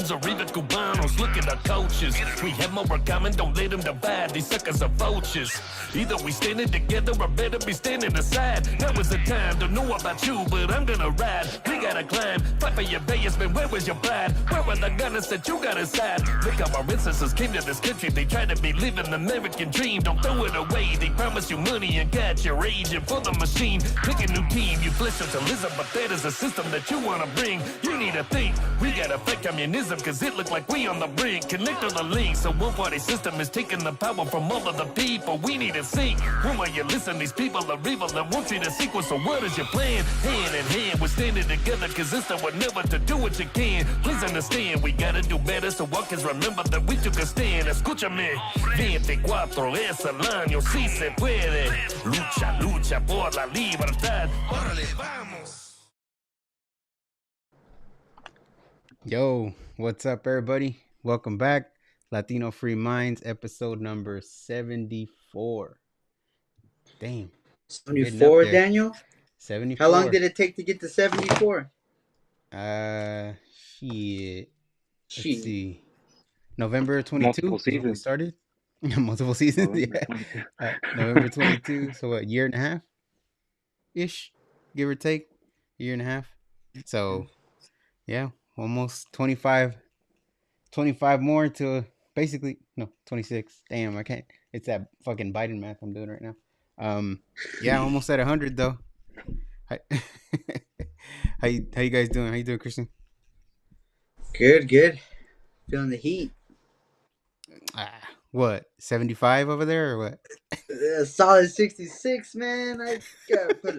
Cubans or even Cubanos. Look at our coaches. We have more in common, don't let them divide. These suckers are vultures. Either we standing together or better be standing aside. Now is the time, don't know about you, but I'm gonna ride. We gotta climb, fight for your Vegas, man, where was your pride? Where were the gunners that you got inside? Look how our ancestors came to this country. They tried to be living the American dream. Don't throw it away. They promise you money and catch your aging for the machine. Pick a new team, you flesh socialism, but that is a system that you wanna bring. You need to think, we gotta fight communism, cause it look like we on the brink. Connect all the links, so one party system is taking the power from all of the people. We need to think, when will you listen? These people are evil and won't treat a sequel, so what is your plan? Hand in hand, we're standing together, cause it's the one never to do what you can. Please understand, we gotta do better, so walkers remember that we took a stand. Escúchame, 24 es el año, si se puede. Lucha, lucha por la libertad. Órale, vamos. Yo, what's up, everybody? Welcome back. Latino Free Minds, episode number 74. Damn. 74, Daniel? 74. How long did it take to get to 74? Shit. Let's see. November 22 Multiple seasons. We started. Multiple seasons, yeah. November 22, so what, year and a half? Ish, give or take. Year and a half. So, yeah, almost 25 more to basically, no, 26. Damn, I can't. It's that fucking Biden math I'm doing right now. Yeah, almost at 100 though. How you guys doing? How you doing, Christian? Good. Feeling the heat. What, 75 over there or what? A solid 66, man. I gotta put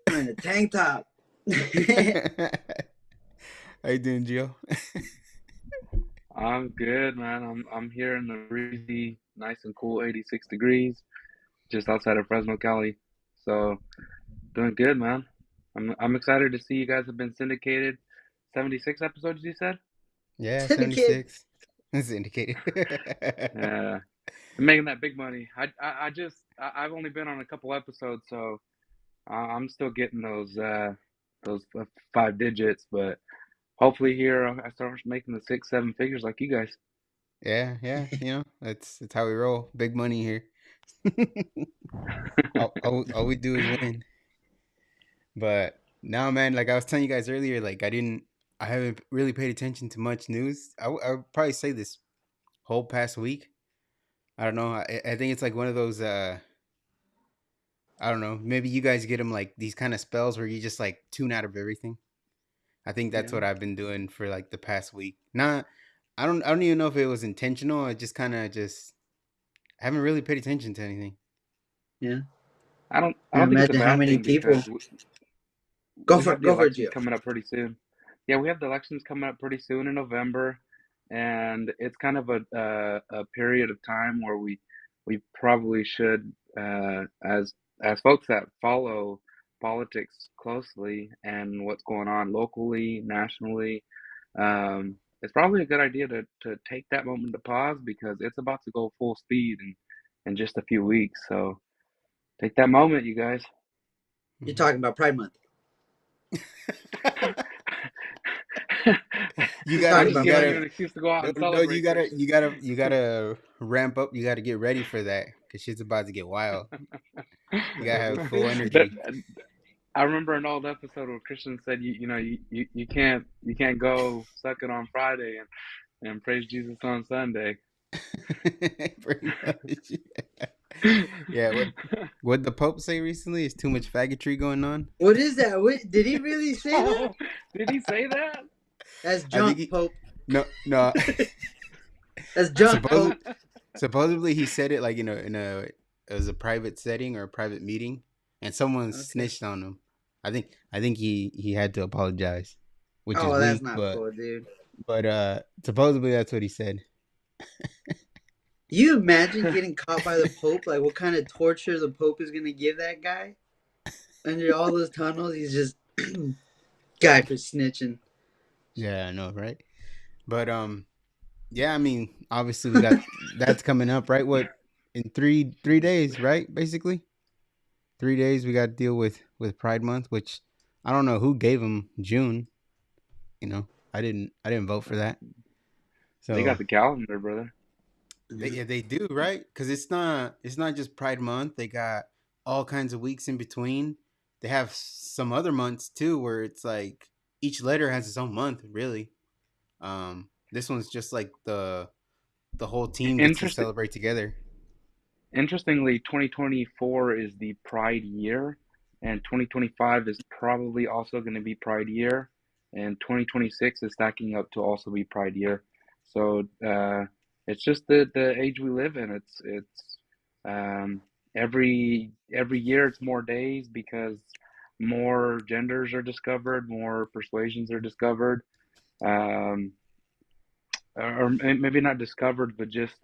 I'm in a tank top. How you doing, Gio? I'm good, man. I'm here in the breezy, nice and cool 86 degrees, just outside of Fresno, Cali. So, doing good, man. I'm excited to see you guys have been syndicated. 76 episodes, you said? Yeah, 76. It's indicated. Yeah, I'm making that big money. I've only been on a couple episodes, so I'm still getting those 5 digits, but hopefully here I start making the 6-7 figures like you guys. Yeah, you know, that's how we roll. Big money here. all we do is win. But now, man, like I was telling you guys earlier, like I haven't really paid attention to much news. I would probably say this whole past week. I don't know. I think it's like one of those, I don't know. Maybe you guys get them like these kind of spells where you just like tune out of everything. I think that's what I've been doing for like the past week. I don't even know if it was intentional. I just kind of haven't really paid attention to anything. Yeah. I don't think it's a bad how many thing people. Go for it, Gio. Coming up pretty soon. Yeah, we have the elections coming up pretty soon in November, and it's kind of a period of time where we probably should, as folks that follow politics closely and what's going on locally, nationally, it's probably a good idea to take that moment to pause because it's about to go full speed in just a few weeks. So take that moment, you guys. You're talking about Pride Month. You gotta ramp up. You gotta get ready for that because shit's about to get wild. You gotta have full energy. I remember an old episode where Christian said, you can't go suck it on Friday and praise Jesus on Sunday. Pretty much. Yeah. What the Pope say recently? Is too much faggotry going on. What is that? Did he really say that? Did he say that? That's junk, Pope. No. That's junk, Pope. Supposedly he said it like it was a private setting or a private meeting, and someone snitched on him. I think he had to apologize, which is weak, that's not cool, dude. But supposedly that's what he said. You imagine getting caught by the Pope? Like, what kind of torture the Pope is going to give that guy? Under all those tunnels, he's just guy for snitching. Yeah, I know, right? But yeah, I mean, obviously we got that's coming up, right? What, in three days, right? Basically, 3 days we got to deal with with Pride Month, which I don't know who gave them June. You know, I didn't vote for that. They got So the calendar, brother. yeah, they do, right? Because it's not just Pride Month. They got all kinds of weeks in between. They have some other months too, where it's like each letter has its own month. Really, this one's just like the whole team gets to Interesting. celebrate together. Interestingly, 2024 is the Pride year, and 2025 is probably also going to be Pride year, and 2026 is stacking up to also be Pride year. So it's just the age we live in. It's um, every year it's more days because more genders are discovered, more persuasions are discovered, um, or maybe not discovered, but just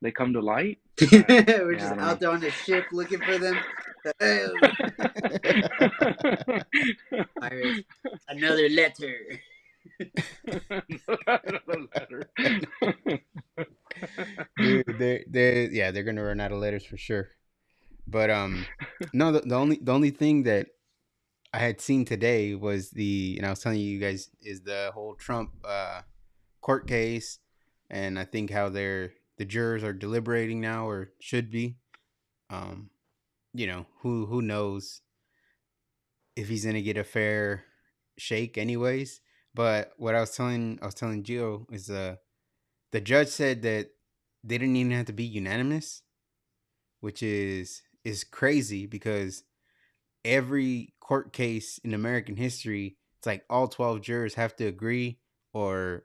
they come to light. We're Yeah, just I don't out know. there on the ship looking for them. Pirates, another letter. Another letter. Dude, they're gonna run out of letters for sure. But no, the only thing that I had seen today was and I was telling you guys is the whole Trump court case, and I think how the jurors are deliberating now or should be. Um, who knows if he's gonna get a fair shake, anyways. But what I was telling Gio is the judge said that they didn't even have to be unanimous, which is crazy because every court case in American history, it's like all 12 jurors have to agree or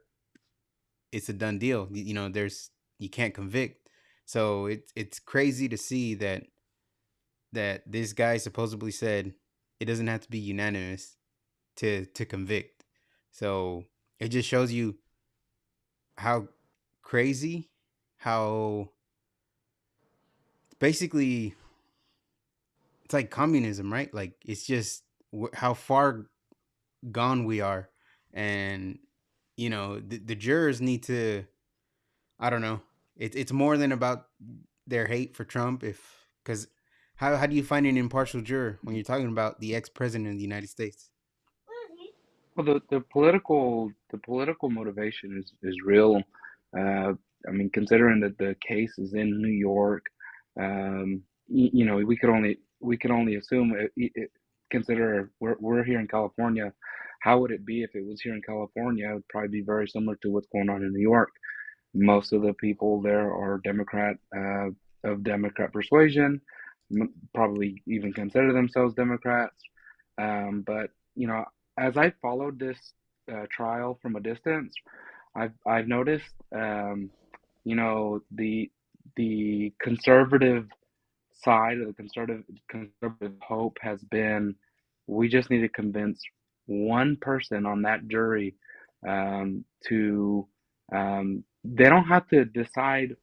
it's a done deal. There's you can't convict. So it's crazy to see that this guy supposedly said it doesn't have to be unanimous to convict. So it just shows you how crazy, how basically it's like communism, right? Like it's just how far gone we are, and the jurors need to. I don't know. It's more than about their hate for Trump, if because how do you find an impartial juror when you're talking about the ex president of the United States? Well, the political motivation is real. I mean, considering that the case is in New York, we could only assume consider we're here in California. How would it be if it was here in California? It would probably be very similar to what's going on in New York. Most of the people there are of Democrat persuasion, probably even consider themselves Democrats. But as I followed this trial from a distance, I've noticed, the conservative side of the conservative hope has been we just need to convince one person on that jury to they don't have to decide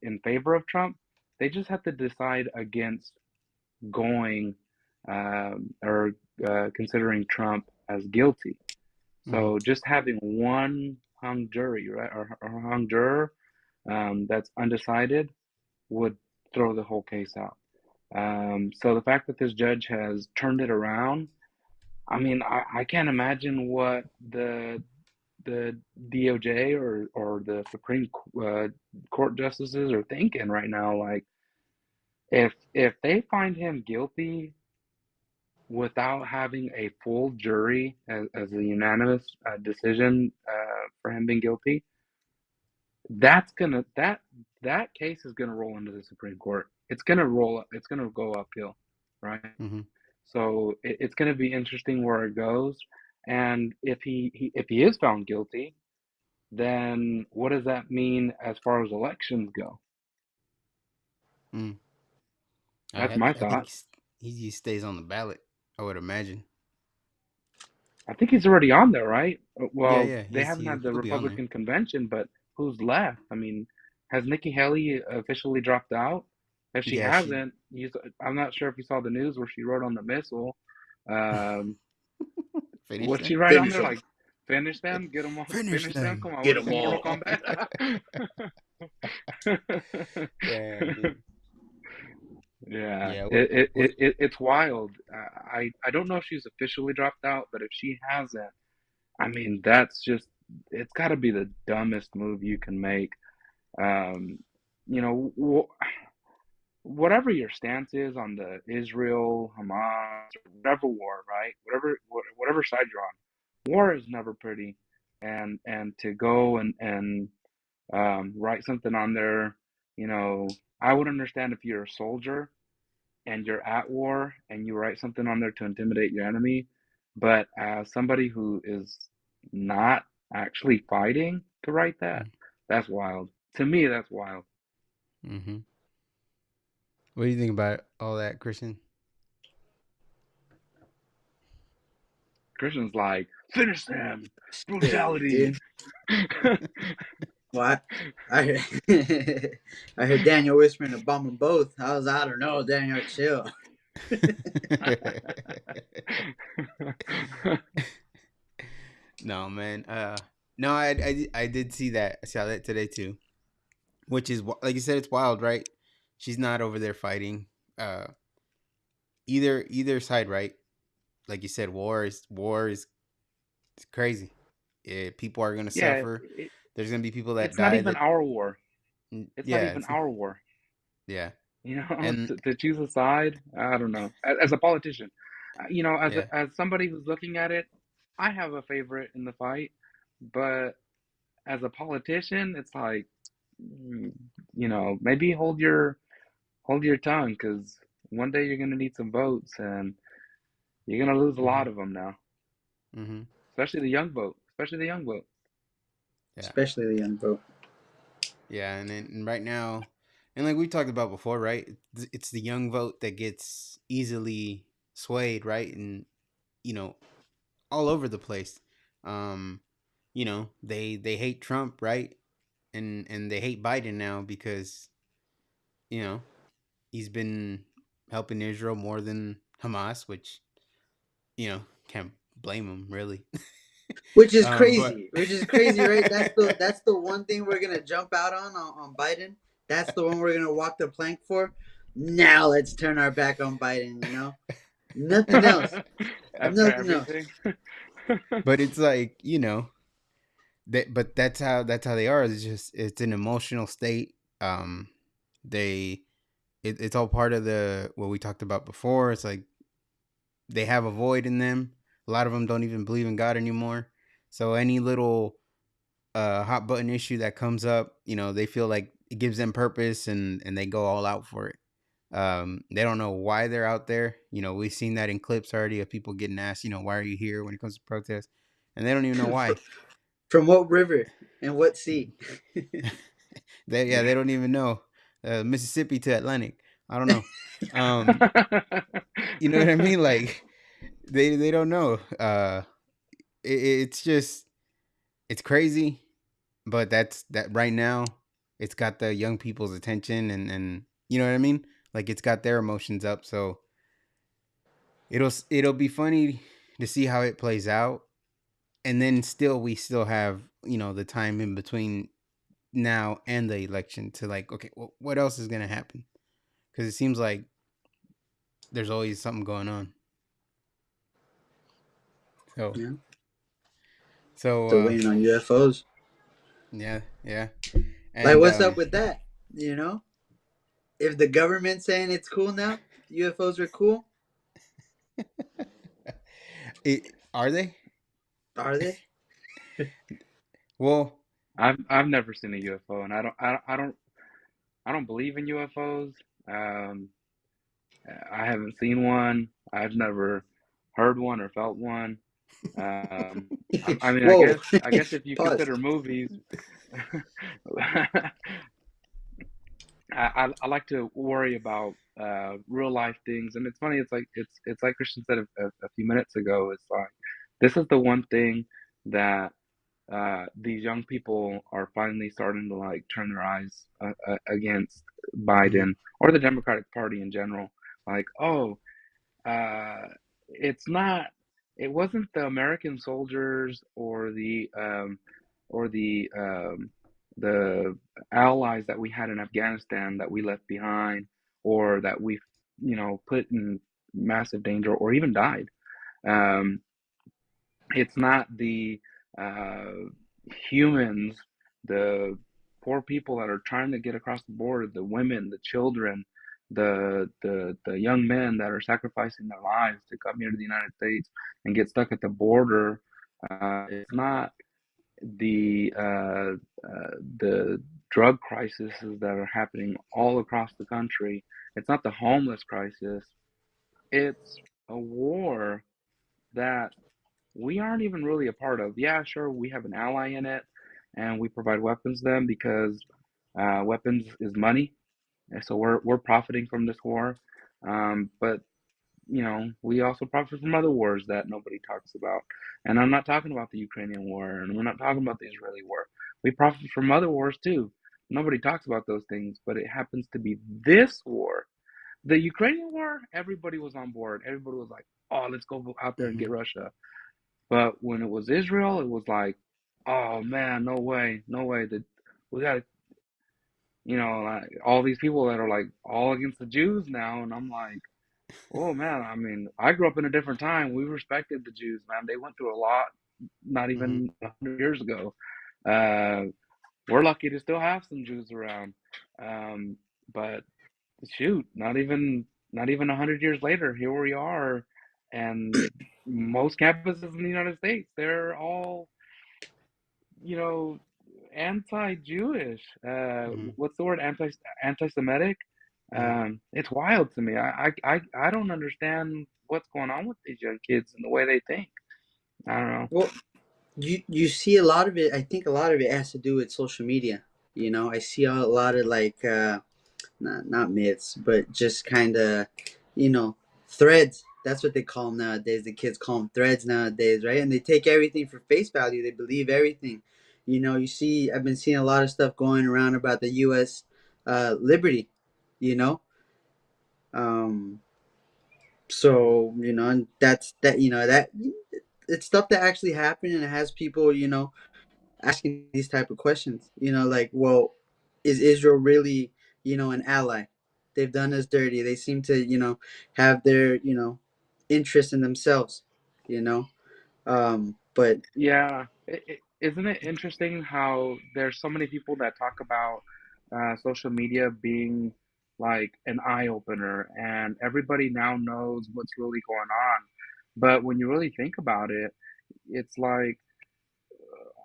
in favor of Trump. They just have to decide against going or considering Trump as guilty. Mm-hmm. So just having one hung jury, right, or hung juror that's undecided would throw the whole case out. So the fact that this judge has turned it around, I mean, I can't imagine what the DOJ or the Supreme Court justices are thinking right now. Like, if they find him guilty without having a full jury as a unanimous decision for him being guilty, that case is gonna roll into the Supreme Court. It's gonna roll. It's gonna go uphill, right? Mm-hmm. So it's gonna be interesting where it goes. And if he is found guilty, then what does that mean as far as elections go? Mm. That's I my think I think thought. he stays on the ballot. I would imagine. I think he's already on there, right? Yeah, Well, yeah, they haven't had the he'll be on there. Republican convention, but who's left? I mean, has Nikki Haley officially dropped out? If she Yeah, she hasn't, I'm not sure if you saw the news where she wrote on the missile. Um, finished what'd then. she write on Finish there? him. Like, finish them, get them all, Finish finish them. them. Come on, Get what is them it, Mortal all. Kombat? Damn, dude. Yeah, Yeah. What? it's wild. I don't know if she's officially dropped out, but if she hasn't, I mean, that's just, it's got to be the dumbest move you can make. Um, you know, whatever your stance is on the Israel, Hamas, or whatever war, right? Whatever side you're on, war is never pretty. And to go and write something on there, you know, I would understand if you're a soldier and you're at war and you write something on there to intimidate your enemy, but as somebody who is not actually fighting to write that, that's wild. To me, that's wild. Mm-hmm. What do you think about all that, Christian? Christian's like, finish them, Shit, brutality. dude. What? I heard, I heard Daniel whispering to bum them both. I don't know, Daniel, chill. No, man. No, I did see that. I saw that today too. Which is like you said, it's wild, right? She's not over there fighting. Uh, either side, right? Like you said, war is crazy. People are gonna Yeah, suffer. There's gonna be people that it's not die. even our war. It's not Yeah, even our war. yeah, You know, and to choose a side, I don't know. As a politician, you know, yeah, as somebody who's looking at it, I have a favorite in the fight, but as a politician, it's like, mm, you know, maybe hold your tongue, because one day you're gonna need some votes, and you're gonna lose a mm-hmm, lot of them now, mm-hmm, especially the young vote. yeah, Especially the young bro. yeah, and right now, and like we talked about before, right? It's the young vote that gets easily swayed, right? And you know, all over the place. Um, they hate Trump, right? And they hate Biden now because you know he's been helping Israel more than Hamas, which can't blame him really. Which is But crazy. Which is crazy, right? That's the one thing we're gonna jump out on Biden. That's the one we're gonna walk the plank for. Now let's turn our back on Biden, you know? Nothing else. After Nothing else. everything. but it's like but that's how they are. It's an emotional state. They it's all part of the what we talked about before. It's like they have a void in them. A lot of them don't even believe in God anymore. So any little hot button issue that comes up, they feel like it gives them purpose and they go all out for it. They don't know why they're out there. We've seen that in clips already of people getting asked, why are you here when it comes to protests, and they don't even know why. From what river and what sea? They don't even know. Mississippi to Atlantic. I don't know. Um, you know what I mean? Like they don't know. It's just it's crazy, but that's that right now. It's got the young people's attention, and you know what I mean. Like it's got their emotions up, so it'll be funny to see how it plays out, and then we still have the time in between now and the election to like, okay, well, what else is gonna happen? Because it seems like there's always something going on. So Yeah. so Still waiting on UFOs. yeah, yeah, Like, and what's up with that? You know? If the government's saying it's cool now, UFOs are cool, are they? are they? Well, I've never seen a UFO, and I don't believe in UFOs. Um, I haven't seen one. I've never heard one or felt one. I mean, Whoa. I guess if you Pause. consider movies, I like to worry about real life things, and it's funny. It's like Christian said a few minutes ago. It's like this is the one thing that these young people are finally starting to like turn their eyes against mhm, Biden or the Democratic Party in general. Like, oh, uh, it's not. It wasn't the American soldiers or the allies that we had in Afghanistan that we left behind, or that we, you know, put in massive danger or even died. Um, it's not the uh, humans, the poor people that are trying to get across the border, the women, the children, the young men that are sacrificing their lives to come here to the United States and get stuck at the border. It's not the uh, the drug crises that are happening all across the country. It's not the homeless crisis. It's a war that we aren't even really a part of. Yeah, sure, we have an ally in it, and we provide weapons to them because weapons is money, and so we're profiting from this war. But we also profit from other wars that nobody talks about. And I'm not talking about the Ukrainian war, and we're not talking about the Israeli war. We profit from other wars too. Nobody talks about those things, but it happens to be this war. The Ukrainian war, everybody was on board. Everybody was like, "Oh, let's go out there and Hmm. get Russia." But when it was Israel, it was like, "Oh man, no way, no way! That we got like, all these people that are like all against the Jews now," and I'm like, "Oh man, I mean, I grew up in a different time. We respected the Jews, man. They went through a lot, not Hmm. even 100 years ago. Uh, we're lucky to still have some Jews around. Um, but shoot, not even 100 years later, here we are, and most campuses in the United States, they're all you know, anti-Jewish. Hmm. What's the word? Anti-Semitic. Hmm. It's wild to me. I don't understand what's going on with these young kids and the way they think. I don't know. Well, you see a lot of it. I think a lot of it has to do with social media. I see a lot of like not myths, but just kind of you know threads. That's what they call them nowadays. The kids call them threads nowadays, right? And they take everything for face value. They believe everything. You see, I've been seeing a lot of stuff going around about the U.S. Liberty. You know, um, so and that's that. That it's stuff that actually happened, and it has people asking these type of questions. Like, well, is Israel really, an ally? They've done us dirty. They seem to, have their, interest in themselves, you know. But Yeah, isn't it interesting how there's so many people that talk about social media being like an eye opener, and everybody now knows what's really going on. But when you really think about it, it's like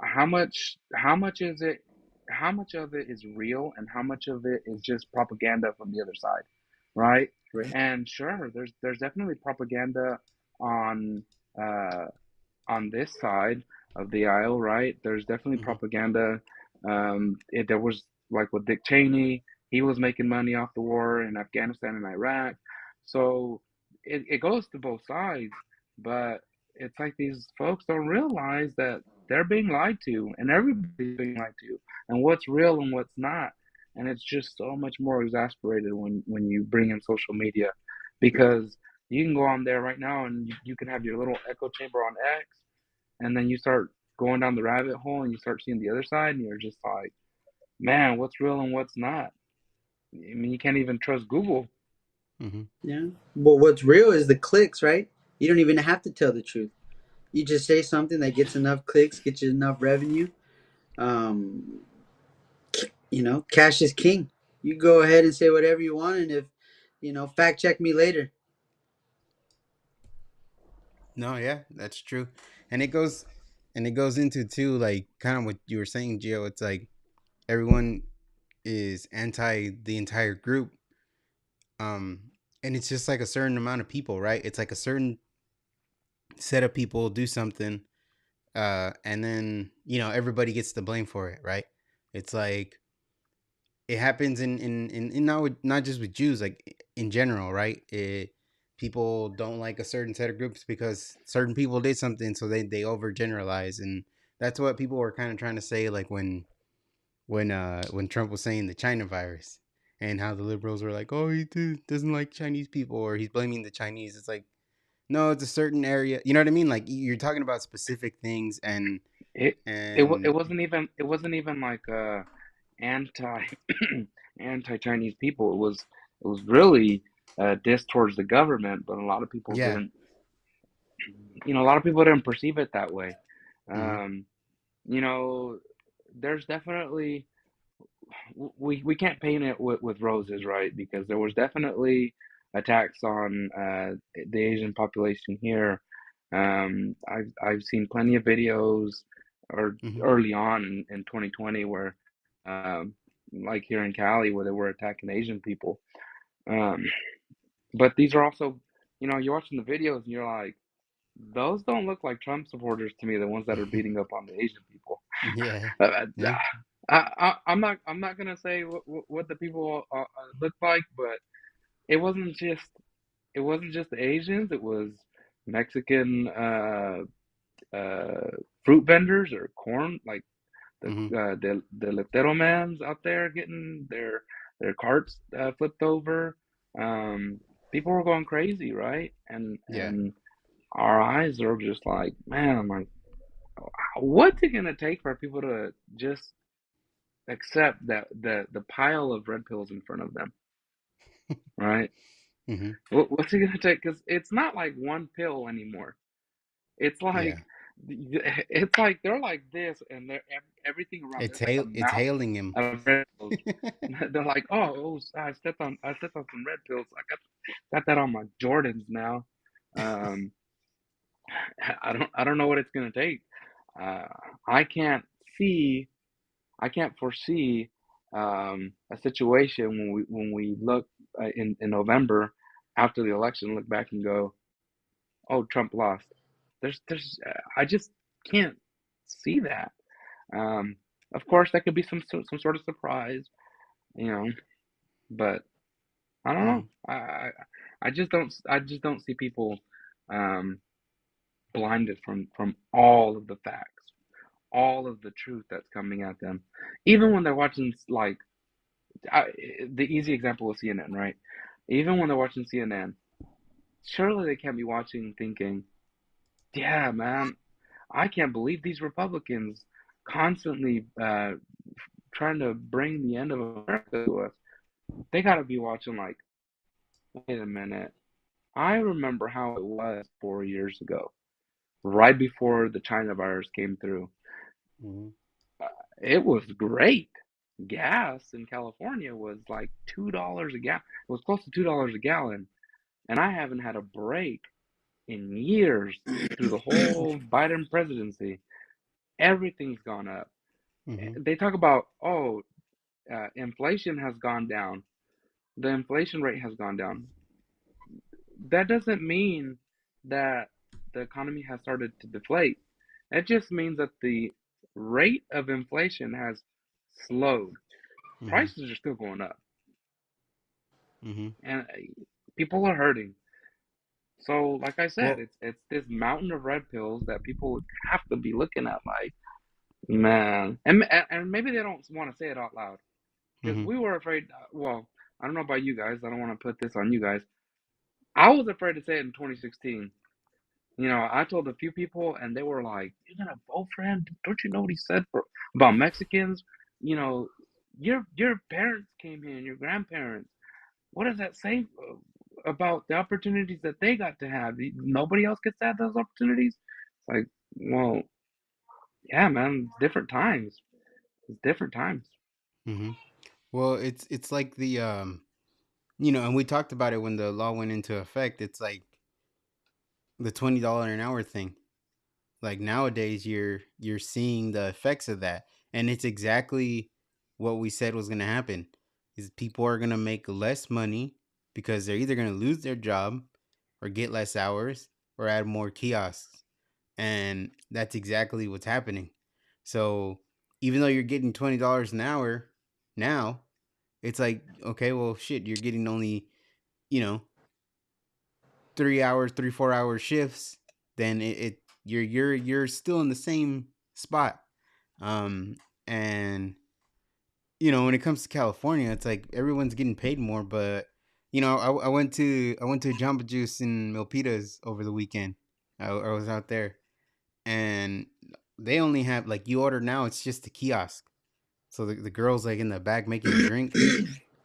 how much is it how much of it is real and how much of it is just propaganda from the other side, right? right, And sure, there's definitely propaganda on uh on this side of the aisle, right? There's definitely Hmm. propaganda. There was like with Dick Cheney, he was making money off the war in Afghanistan and Iraq. So it goes to both sides, but it's like these folks don't realize that they're being lied to, and everybody's being lied to, and what's real and what's not. And it's just so much more exasperated when you bring in social media, because you can go on there right now and you can have your little echo chamber on X, and then you start going down the rabbit hole and you start seeing the other side, and you're just like, man, what's real and what's not? I mean, you can't even trust Google. Hmm. yeah. But what's real is the clicks, right? You don't even have to tell the truth. You just say something that gets enough clicks, gets you enough revenue. Um, cash is king. You go ahead and say whatever you want, and if fact check me later. No, yeah, that's true, and it goes into too, like kind of what you were saying, Gio. It's like everyone is anti the entire group, um, and it's just like a certain amount of people, right? It's like a certain set of people do something, and then everybody gets the blame for it, right? It's like it happens in not just with Jews, like in general, right? People don't like a certain set of groups because certain people did something, so they overgeneralize, and that's what people were kind of trying to say, like when Trump was saying the China virus, and how the liberals were like, oh, doesn't like Chinese people, or he's blaming the Chinese. It's like, no, it's a certain area. You know what I mean? Like you're talking about specific things, and It it and wasn't even like anti anti Chinese people. It was really. diss towards the government, but a lot of people Yeah. didn't. A lot of people didn't perceive it that way. Mm-hmm. Um, you know, there's definitely we can't paint it with roses, right? Because there was definitely attacks on the Asian population here. I've seen plenty of videos or Mm-hmm. early on in 2020 where um, like here in Cali where they were attacking Asian people. Um, but these are also, you're watching the videos and you're like, those don't look like Trump supporters to me, the ones that are beating up on the Asian people. Yeah. Uh, Yeah. I'm not gonna say what the people look like, but it wasn't just it wasn't just the Asians. It was Mexican uh, fruit vendors or corn, like Mm-hmm. the letero mans out there getting their carts flipped over. Um, People were going crazy, right? And Yeah. our eyes are just like, man, I'm like, what's it gonna take for people to just accept that the pile of red pills in front of them, right? Mm-hmm. What's it gonna take? Because it's not like one pill anymore. It's Yeah. like it's like they're like this, and everything around there's like a It's mountain hailing him. of red pills. They're like, oh, I stepped on some red pills. I got that on my Jordans now. Um, I don't know what it's gonna take. Uh, I can't see I can't foresee a situation when we look in November after the election, look back and go, "Oh, Trump lost." I just can't see that. Um, of course, that could be some sort of surprise, you know, but I don't know. Mm-hmm. I just don't see people um, blinded from all of the facts, all of the truth that's coming at them, even when they're watching like I, the easy example was CNN, right? Even when they're watching CNN, surely they can't be watching thinking, yeah, man, I can't believe these Republicans constantly trying to bring the end of America to us. They got to be watching like, wait a minute. I remember how it was 4 years ago, right before the China virus came through. Mm-hmm. Uh, it was great. Gas in California was like $2 a gallon. It was close to $2 a gallon. And I haven't had a break in years through the whole Biden presidency. Everything's gone up. Mm-hmm. They talk about, oh, inflation has gone down. The inflation rate has gone down. That doesn't mean that the economy has started to deflate. It just means that the rate of inflation has slowed. Mm-hmm. Prices are still going up, Mm-hmm. and people are hurting. So, like I said, Well. it's this mountain of red pills that people have to be looking at, like, man, and maybe they don't want to say it out loud because Mm-hmm. we were afraid. Well, I don't know about you guys. I don't want to put this on you guys. I was afraid to say it in 2016. I told a few people, and they were like, "You're gonna vote for him? Don't you know what he said about Mexicans? You know, your parents came here, and your grandparents. What does that say about the opportunities that they got to have? Nobody else gets to have those opportunities." It's like, well, yeah, man, it's different times. It's different times. Mm-hmm. Well, it's like the and we talked about it when the law went into effect. It's like the $20 an hour thing. Like nowadays, you're seeing the effects of that, and it's exactly what we said was gonna happen. Is people are gonna make less money because they're either gonna lose their job, or get less hours, or add more kiosks, and that's exactly what's happening. So even though you're getting $20 an hour now, it's like, okay, well, shit, you're getting only, you know 3 hours, 3 4 hour shifts. Then you're still in the same spot. um and when it comes to California, it's like everyone's getting paid more. But I went to Jamba Juice in Milpitas over the weekend. I was out there, and they only have, like, you order now, it's just a kiosk. So the girl's like in the back making your drink.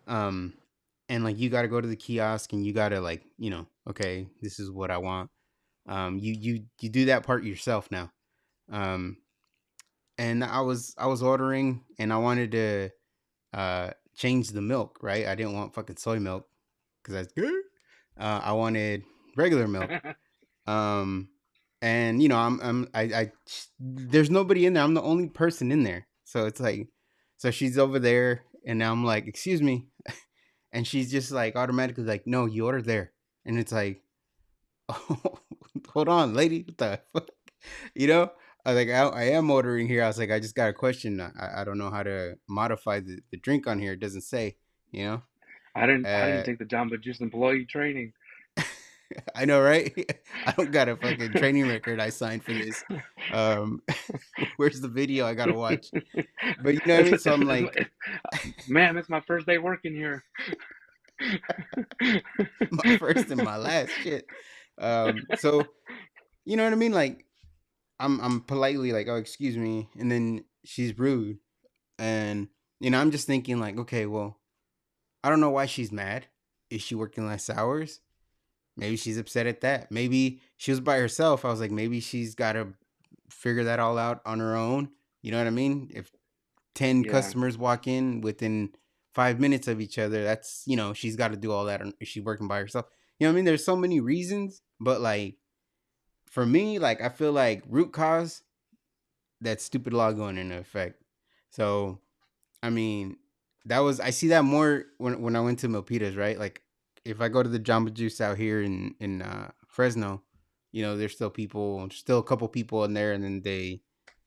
um and like you got to go to the kiosk and you got to like okay, this is what I want. You do that part yourself now. Um, and I was ordering and I wanted to change the milk, right? I didn't want fucking soy milk because that's good. I wanted regular milk. Um, and I there's nobody in there. I'm the only person in there. So it's like, so she's over there, and now I'm like, excuse me, and she's just like automatically like, no, you ordered there, and it's like, oh, hold on, lady, what the fuck, you know? I am ordering here. I was like, I just got a question. I don't know how to modify the drink on here. It doesn't say, you know. I didn't Uh, take the Jamba Juice employee training. I know, right? I don't got a fucking training record I signed for this. Um, where's the video I gotta watch? But you know what I mean? So I'm like, Man, it's my first day working here. my first and my last shit. So you know what I mean? Like, I'm politely like, oh, excuse me, and then she's rude, and I'm just thinking like, okay, well, I don't know why she's mad. Is she working less hours? Maybe she's upset at that. Maybe she was by herself. I was like, maybe she's got to figure that all out on her own. You know what I mean? If 10 Yeah, customers walk in within 5 minutes of each other, that's, she's got to do all that. If she's working by herself. You know what I mean? There's so many reasons, but like for me, like I feel like root cause, that stupid law going into effect. So I mean, I see that more when I went to Milpitas, right? Like if I go to the Jamba Juice out here in Fresno, there's still a couple people in there, and then they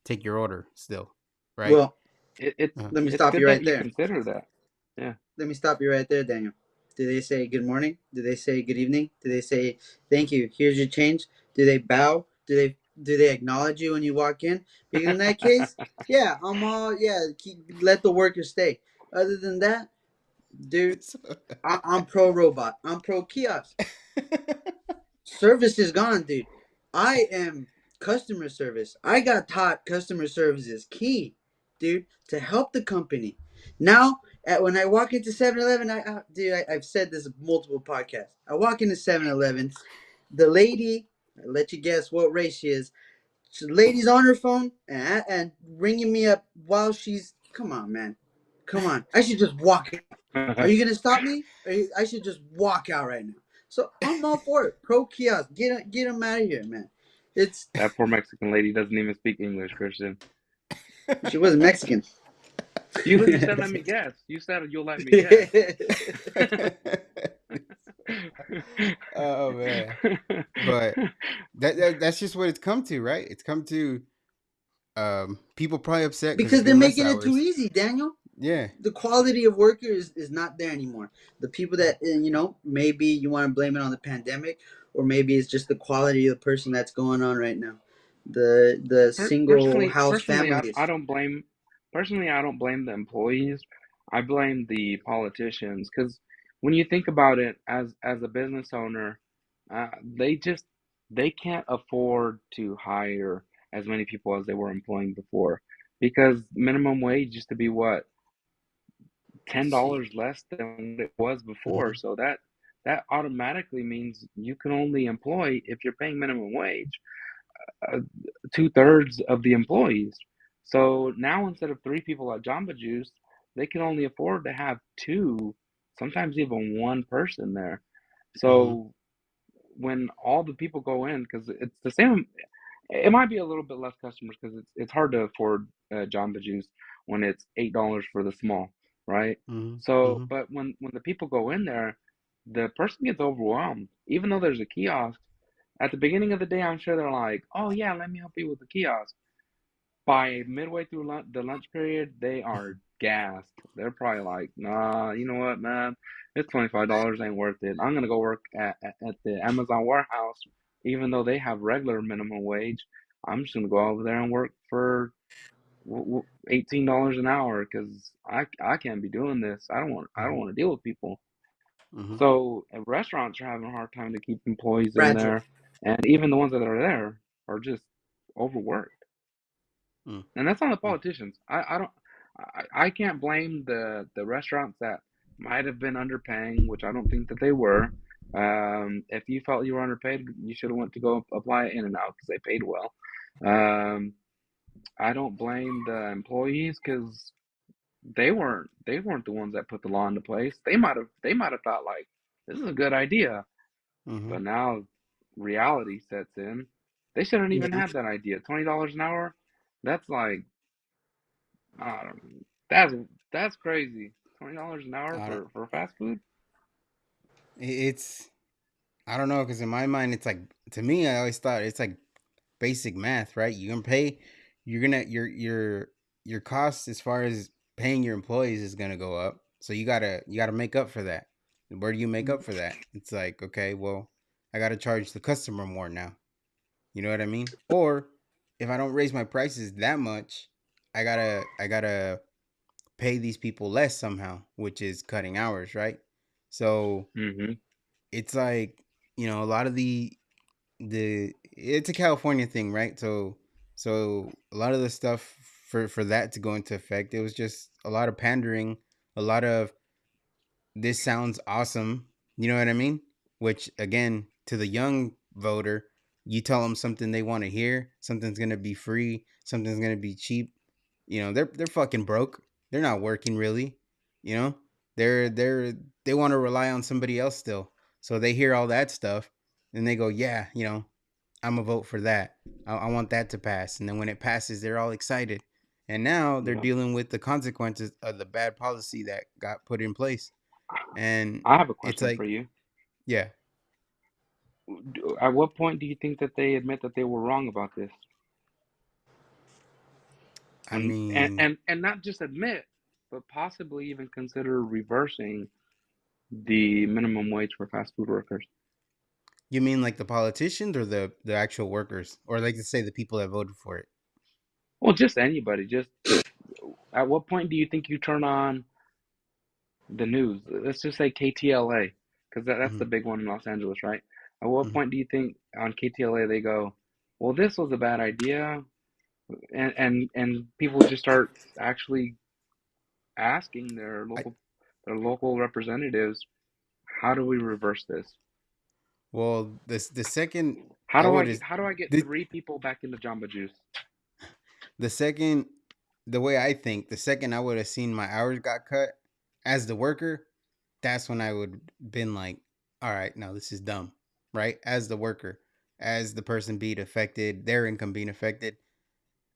take your order still, right? Well, it, it's Uh, let me it's stop good you that right you there. consider that. Yeah. Let me stop you right there, Daniel. Do they say good morning? Do they say good evening? Do they say thank you? Here's your change. Do they bow? Do they acknowledge you when you walk in? Because in that case, yeah, I'm all let the workers stay. Other than that, dude, I'm pro robot. I'm pro kiosk. Service is gone, dude. I am customer service. I got taught customer service is key, dude, to help the company. Now, when I walk into 7-Eleven, I've said this multiple podcasts. I walk into 7-Eleven, the lady, I let you guess what race she is. The lady's on her phone and ringing me up while she's. Come on, man. Come on. I should just walk out. Are you gonna stop me? I should just walk out right now. So I'm all for it. Pro kiosk. Get him out of here, man. It's That poor Mexican lady doesn't even speak English, Christian. she wasn't Mexican. You said let me guess. You said you'll let me guess. Oh man, but that's just what it's come to, right? It's come to people probably upset because they're Because they're getting less making it too hours. easy, Daniel. Yeah. The quality of worker is not there anymore. The people that maybe you want to blame it on the pandemic, or maybe it's just the quality of the person that's going on right now. The single personally, house personally, I families. don't blame. Personally, I don't blame the employees. I blame the politicians because when you think about it, as a business owner, they just they can't afford to hire as many people as they were employing before because minimum wage used to be what $10 less than what it was before. Mm-hmm. So that automatically means you can only employ if you're paying minimum wage uh, 2/3 of the employees. So now instead of three people at Jamba Juice, they can only afford to have two, sometimes even one person there. Mm-hmm. So when all the people go in, because it's the same, it might be a little bit less customers because it's hard to afford Jamba Juice when it's $8 for the small, right? So, Mm-hmm. but when the people go in there, the person gets overwhelmed, even though there's a kiosk. At the beginning of the day, I'm sure they're like, "Oh yeah, let me help you with the kiosk." By midway through the lunch period, they are gassed. They're probably like, "Nah, you know what, man? It's $25 ain't worth it. I'm gonna go work at the Amazon warehouse, even though they have regular minimum wage. I'm just gonna go over there and work for $18 an hour because I can't be doing this. I don't Mm-hmm. want to deal with people." Mm-hmm. So restaurants are having a hard time to keep employees in Fragile. there, and even the ones that are there are just overworked. Mm-hmm. And that's on the politicians. I don't I can't blame the restaurants that might have been underpaying, which I don't think that they were. If you felt you were underpaid, you should have went to go apply at In-N-Out because they paid well. Um, I don't blame the employees because they weren't the ones that put the law into place. They might have thought like this is a good idea, Mm-hmm. but now reality sets in. They shouldn't even Yeah. had that idea. $20 an hour, that's like I don't, that's crazy. $20 an hour I don't. for fast food. It's I don't know because in my mind it's like to me I always thought it's like basic math, right? You're gonna pay, you're gonna your costs as far as paying your employees is gonna go up. So you gotta make up for that. Where do you make up for that? It's like okay, well, I gotta charge the customer more now. You know what I mean? Or if I don't raise my prices that much, I gotta pay these people less somehow, which is cutting hours, right? So Mm-hmm. it's like a lot of the it's a California thing, right? So a lot of the stuff for that to go into effect, it was just a lot of pandering, a lot of this sounds awesome. You know what I mean? Which again, to the young voter, you tell them something they want to hear, something's gonna be free, something's gonna be cheap. They're fucking broke. They're not working really. You know, they're they want to rely on somebody else still. So they hear all that stuff, and they go, yeah, I'm a vote for that. I want that to pass. And then when it passes, they're all excited. And now they're Yep. dealing with the consequences of the bad policy that got put in place. And I have a it's question for like, you. yeah, At what point do you think that they admit that they were wrong about this, I and and mean, and, and not just admit, but possibly even consider reversing the minimum wage for fast food workers? you mean like the politicians or the actual workers, or like to say the people that voted for it? Well, just anybody. Just at what point do you think you turn on the news? Let's just say KTLA, because that's the Hmm. big one in Los Angeles, right? At what Hmm. point do you think on KTLA they go, well, this was a bad idea, and people just start actually asking I their local representatives, how do we reverse this? well, the second How I do would I have how do I get the, three people back into Jamba Juice? the second the way I think, the second I would have seen my hours got cut as the worker, that's when I would been like, all right, no, this is dumb, right? As the worker, as the person being affected, their income being affected.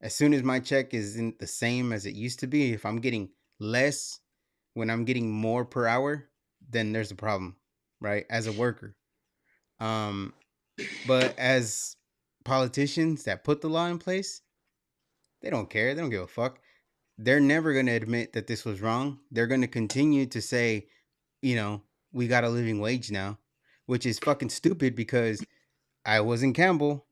As soon as my check isn't the same as it used to be, if I'm getting less when I'm getting more per hour, then there's a problem, right? As a worker. Um, but as politicians that put the law in place, they don't care. They don't give a fuck. They're never going to admit that this was wrong. They're going to continue to say, you know, we got a living wage now, which is fucking stupid because I was in Campbell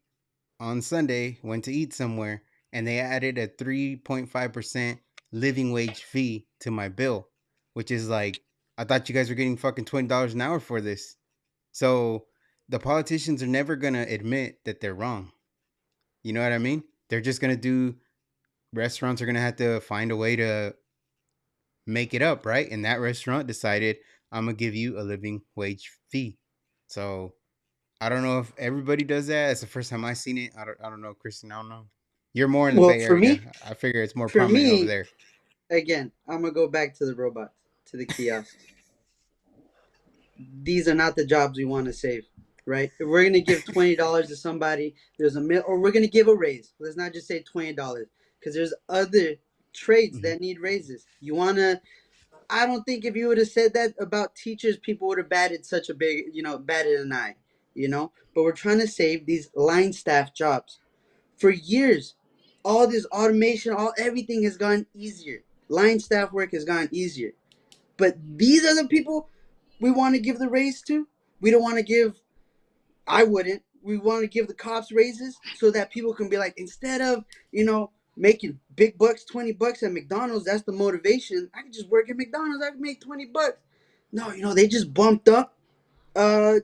on Sunday, went to eat somewhere, and they added a 3.5% living wage fee to my bill, which is like, I thought you guys were getting fucking $20 an hour for this. So the politicians are never going to admit that they're wrong. You know what I mean? They're just going to restaurants are going to have to find a way to make it up, right? And that restaurant decided, I'm going to give you a living wage fee. So I don't know if everybody does that. It's the first time I seen it. I don't know, Kristen. I don't know. You're more in the Well, Bay for me, Area. I figure it's more for prominent over me, there. again, I'm gonna go back to the robots, to the kiosks. These are not the jobs we want to save, right? If we're gonna give $20 to somebody, there's a mil, or we're gonna give a raise. Let's not just say $20, because there's other trades Hmm. that need raises. You wanna? I don't think if you would have said that about teachers, people would have batted such a big, batted an eye, But we're trying to save these line staff jobs. For years, all this automation, all everything has gone easier. Line staff work has gone easier. But these are the people we want to give the raise to. We don't want to give. I wouldn't. We want to give the cops raises so that people can be like, instead of making big bucks, $20 at McDonald's, that's the motivation. I can just work at McDonald's. I can make $20. No, they just bumped up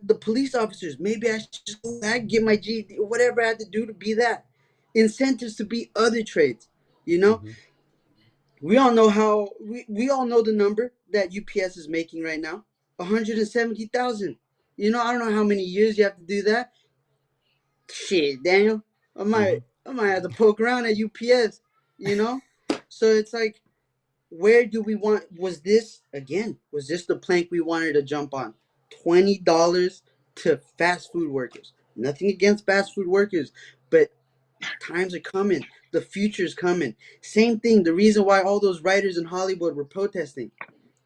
the police officers. Maybe I should just go back, get my GED, whatever I had to do to be that. Incentives to be other trades. You know, Hmm. we all know how we all know the number. that UPS is making right now? 170,000. I don't know how many years you have to do that. Shit, Daniel, I Hmm. might I might have to poke around at UPS. You know, so it's like, where do we want? Was this again? Was this the plank we wanted to jump on? $20 to fast food workers. Nothing against fast food workers, but times are coming. The future's coming. Same thing. The reason why all those writers in Hollywood were protesting.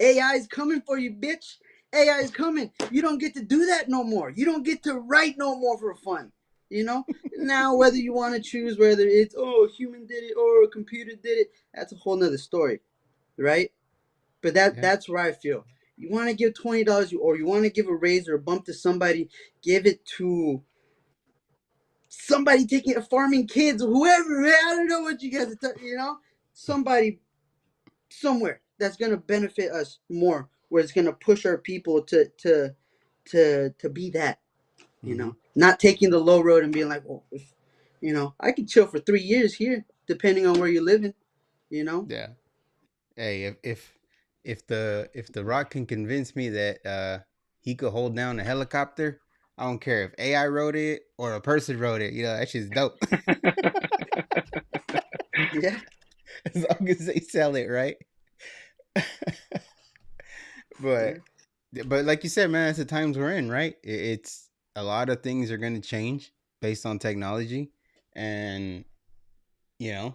AI is coming for you, bitch. AI is coming. You don't get to do that no more. You don't get to write no more for fun. You know? Now, whether you want to choose whether it's, oh, a human did it or a computer did it, that's a whole nother story, right? But Yeah. that's where I feel. You want to give $20 or you want to give a raise or a bump to somebody, give it to somebody taking farming kids or whoever. Man, I don't know what you guys are somebody somewhere that's gonna benefit us more, where it's gonna push our people to be that, Hmm. not taking the low road and being like, well, if, I could chill for 3 years here, depending on where you're living, you know. Yeah. Hey, if the Rock can convince me that he could hold down a helicopter, I don't care if AI wrote it or a person wrote it. That shit's dope. Yeah, As long as they sell it, right? but yeah. but like you said, man, it's the times we're in, right? It's a lot of things are going to change based on technology, and you know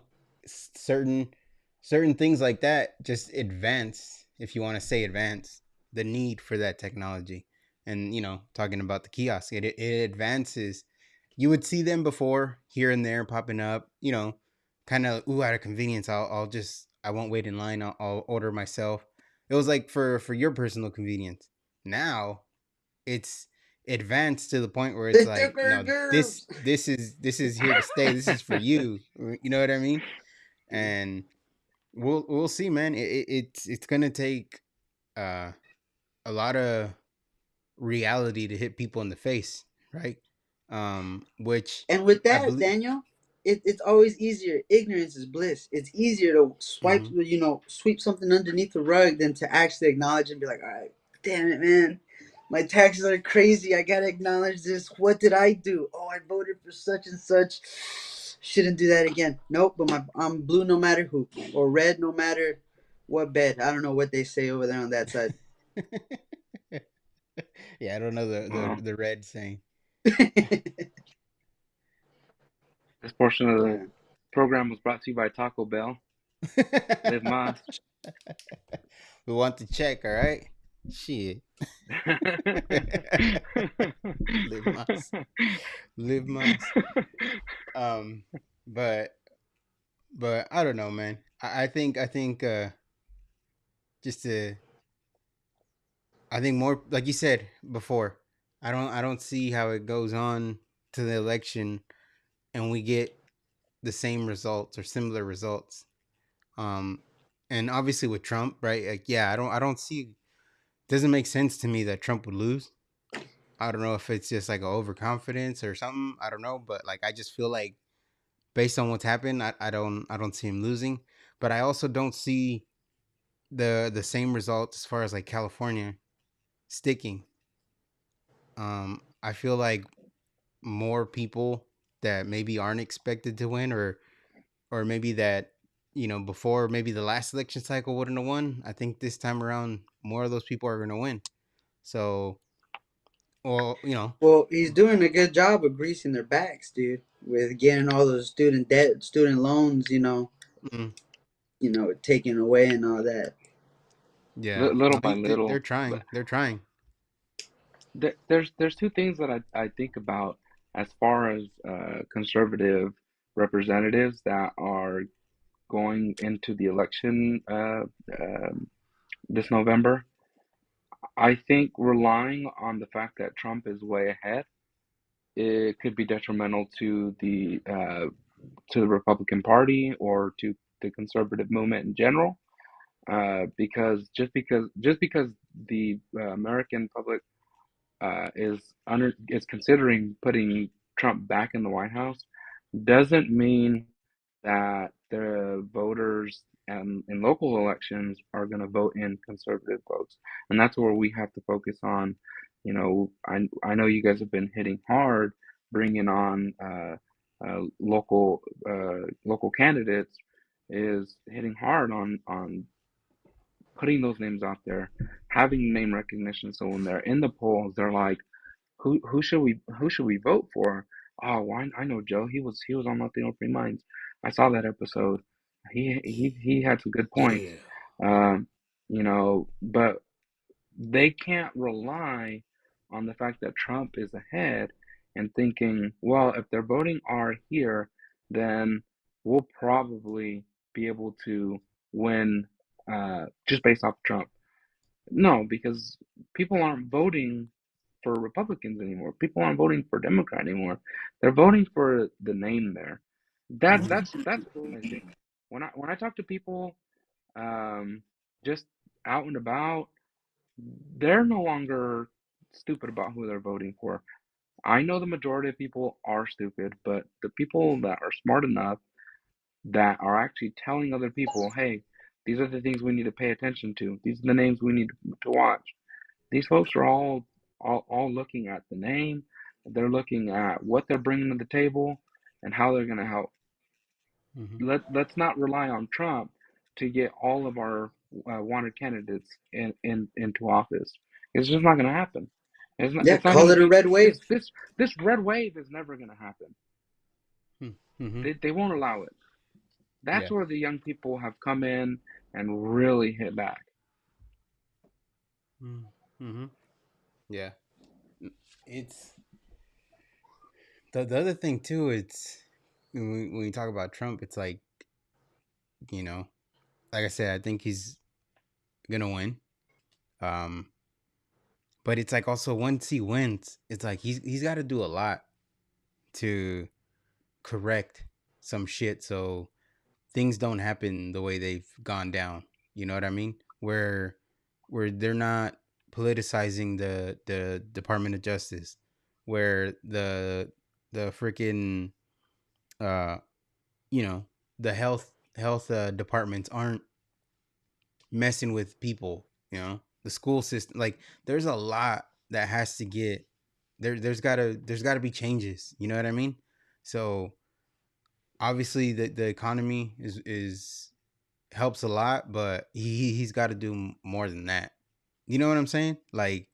certain things like that just advance, if you want to say advance, the need for that technology. And talking about the kiosk, it advances. You would see them before here and there popping up, kind of, ooh, out of convenience, I won't wait in line, I'll order myself. It was like for your personal convenience. Now it's advanced to the point where it's They like, took our this germs. this is here to stay. This is for you. You know what I mean? And we'll see, man. It's gonna take uh, a lot of reality to hit people in the face, right? Which And with I that, believe. Daniel, it's always easier. Ignorance is bliss. It's easier to Hmm. sweep something underneath the rug than to actually acknowledge and be like, all right, damn it, man. My taxes are crazy. I gotta acknowledge this. What did I do? Oh, I voted for such and such. Shouldn't do that again. Nope, but I'm blue no matter who, or red no matter what bed. I don't know what they say over there on that side. Yeah, I don't know the Well, the red saying. this portion of the Yeah. program was brought to you by Taco Bell. Live Más. We want the check, all right? Shit. Live mas. Live mas. Um, but I don't know, man. I think just to I think more, like you said before. I don't see how it goes on to the election and we get the same results or similar results. Um, and obviously with Trump, right? Like, yeah, I don't see. It doesn't make sense to me that Trump would lose. I don't know if it's just like a overconfidence or something. I don't know, but like I just feel like based on what's happened, I don't see him losing. But I also don't see the same results as far as like California sticking. I feel like more people that maybe aren't expected to win, or maybe that before maybe the last election cycle wouldn't have won. I think this time around more of those people are going to win. So, well, Well, he's doing a good job of greasing their backs, dude, with getting all those student debt, student loans, mm, taken away and all that. yeah, Little no, by they're little. But trying. They're trying. there's two things that I think about as far as conservative representatives that are going into the election this November. I think relying on the fact that Trump is way ahead, it could be detrimental to the Republican Party or to the conservative movement in general. Because the American public is considering putting Trump back in the White House, doesn't mean that the voters and in local elections are going to vote in conservative votes, and that's where we have to focus on. I know you guys have been hitting hard, bringing on local candidates, is hitting hard on putting those names out there, having name recognition. So when they're in the polls, they're like, who should we vote for? Oh, well, I know Joe. He was on Nothing on Free Minds. I saw that episode. He had some good points. Yeah. But they can't rely on the fact that Trump is ahead and thinking, well, if their voting are here, then we'll probably be able to win just based off Trump. No, because people aren't voting for Republicans anymore. People aren't voting for Democrat anymore. They're voting for the name there. That Mm-hmm. that's what I think. When I talk to people, um, just out and about, they're no longer stupid about who they're voting for. I know the majority of people are stupid, but the people that are smart enough that are actually telling other people, hey, these are the things we need to pay attention to. These are the names we need to watch. These folks are all looking at the name. They're looking at what they're bringing to the table and how they're going to help. Mm-hmm. Let's not rely on Trump to get all of our wanted candidates into office. It's just not going to happen. It's not. Yeah, It's not going call to it a be red wave. this red wave is never going to happen. Mm-hmm. They won't allow it. That's Yeah. where the young people have come in and really hit back. Mm-hmm. Yeah. It's the other thing too. It's when we talk about Trump, it's like, you know, like I said, I think he's gonna win. Um, but it's like also once he wins, it's like he's got to do a lot to correct some shit so things don't happen the way they've gone down. You know what I mean? Where they're not politicizing the Department of Justice, where the freaking uh you know the health departments aren't messing with people. The school system, like there's a lot that has to get there. There's gotta be changes. You know what I mean? So obviously the economy is helps a lot, but he's got to do more than that. You know what I'm saying? Like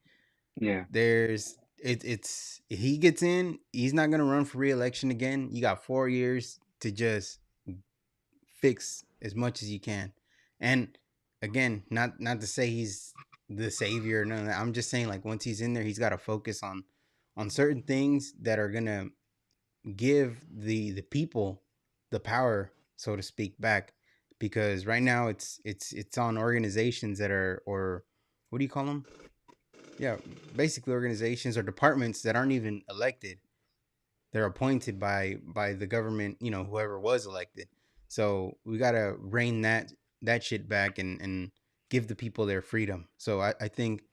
Yeah. it's if he gets in, he's not gonna run for re-election again. You got 4 years to just fix as much as you can. And again, not to say he's the savior or none of that. I'm just saying like once he's in there, he's got to focus on certain things that are gonna give the people the power, so to speak, back. Because right now it's on organizations that are, or what do you call them? Yeah, basically organizations or departments that aren't even elected. They're appointed by the government, whoever was elected. So we gotta rein that shit back and give the people their freedom. So I think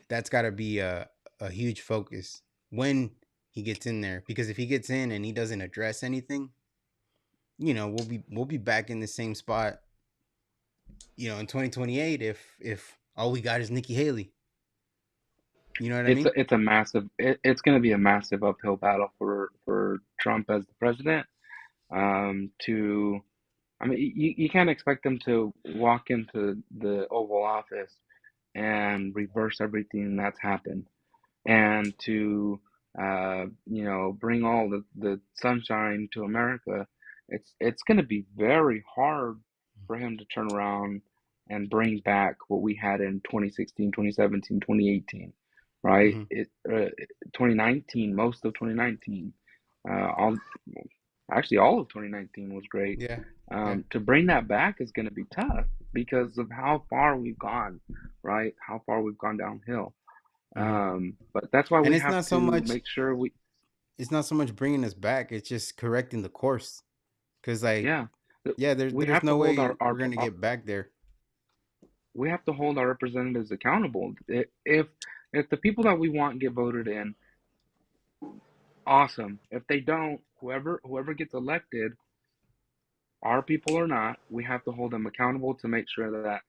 that's gotta be a huge focus when he gets in there. Because if he gets in and he doesn't address anything, we'll be back in the same spot, in 2028 if all we got is Nikki Haley. You know what I It's mean? a, it's a massive it's going to be a massive uphill battle for Trump as the president. To I mean, you can't expect them to walk into the Oval Office and reverse everything that's happened, and to bring all the sunshine to America. It's going to be very hard for him to turn around and bring back what we had in 2016, 2017, 2018, right? Mm-hmm. 2019, most of 2019, all actually all of 2019 was great. Yeah. Yeah. To bring that back is going to be tough because of how far we've gone, right? How far we've gone downhill. Mm-hmm. But that's why And we it's have not so to much make sure it's not so much bringing us back, it's just correcting the course. Because like, yeah, yeah, there's we there's have to no hold way we're gonna get back there. we have to hold our representatives accountable. If the people that we want get voted in, awesome. If they don't, whoever gets elected, our people or not, we have to hold them accountable to make sure that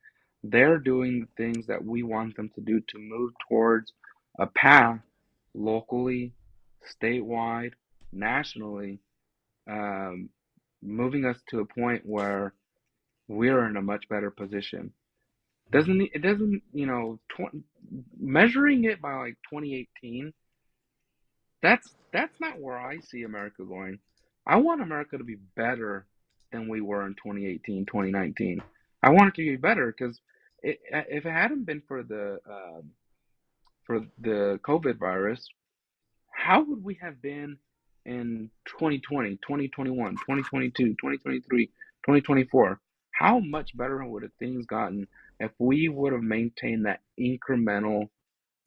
they're doing the things that we want them to do to move towards a path locally, statewide, nationally, um, moving us to a point where we're in a much better position. It doesn't measuring it by like 2018, that's not where I see America going. I want America to be better than we were in 2018, 2019. I want it to be better because if it hadn't been for the COVID virus, how would we have been in 2020, 2021, 2022, 2023, 2024? How much better would have things gotten if we would have maintained that incremental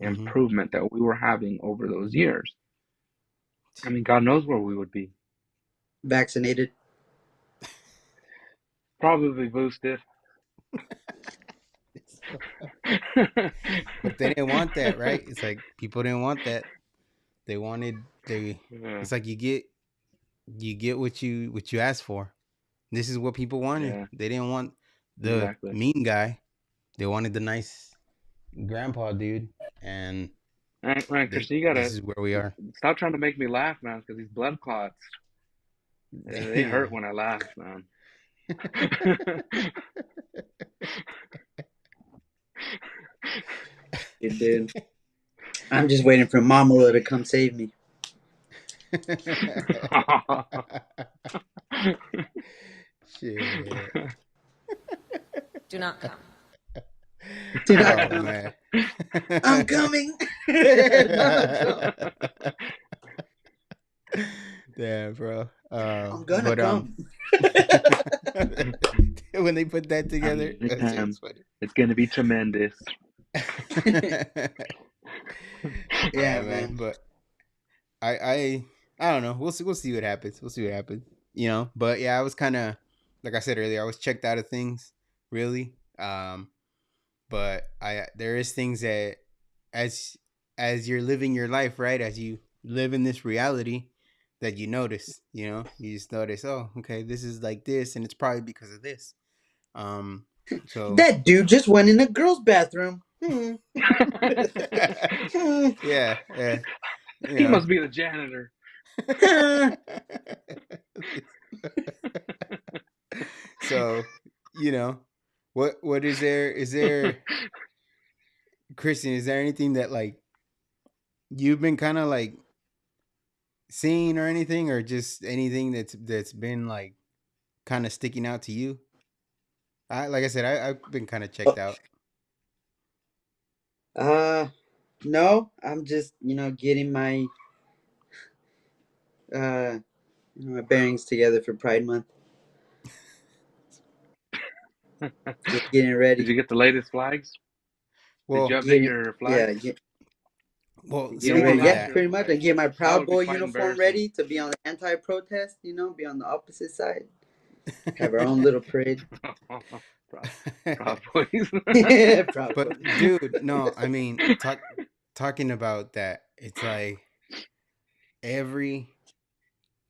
Mm-hmm. improvement that we were having over those years? I mean, God knows where we would be. Vaccinated. Probably boosted. But they didn't want that, right? It's like people didn't want that. They wanted they. Yeah, It's like you get what you asked for. This is what people wanted. yeah, They didn't want the exactly. mean guy. They wanted the nice grandpa dude, and Man, Christian, you this gotta is where we are. stop trying to make me laugh, man, because these blood clots, they hurt when I laugh, man. You dude. I'm just waiting for Mamula to come save me. Shit. Do not come. Do not Oh come. man. I'm coming. Donald Trump. Damn, bro. I'm gonna come. When they put that together, that's just funny. It's gonna be tremendous. Yeah, Yeah, man. man. But I don't know. We'll see what happens. We'll see what happens. You know. But yeah, I was kind of like I said earlier. I was checked out of things, really. But I there is things that as you're living your life, right? As you live in this reality, that you notice. You know, you just notice. Oh, okay, this is like this, and it's probably because of this. So That dude just went in a girl's bathroom. yeah, yeah, you He know. must be the janitor. So, you know, what is there Christian, is there anything that like you've been kind of like seeing or anything, or just anything that's been like kind of sticking out to you? Like I said, I've been kind of checked out. No, I'm just getting my uh my bearings together for Pride Month. Just getting Did you ready. get the latest flags? Did you Well, update Getting your yeah, flags? getting You know ready. speaking what? of I Yeah, would that, do pretty it. much. I get my That Proud would be Boy quite uniform embarrassing. ready to be on the anti-protest. Be on the opposite side. Have our own little parade. Proud boys. Proud but Boys. dude, no, I mean talking about that, it's like every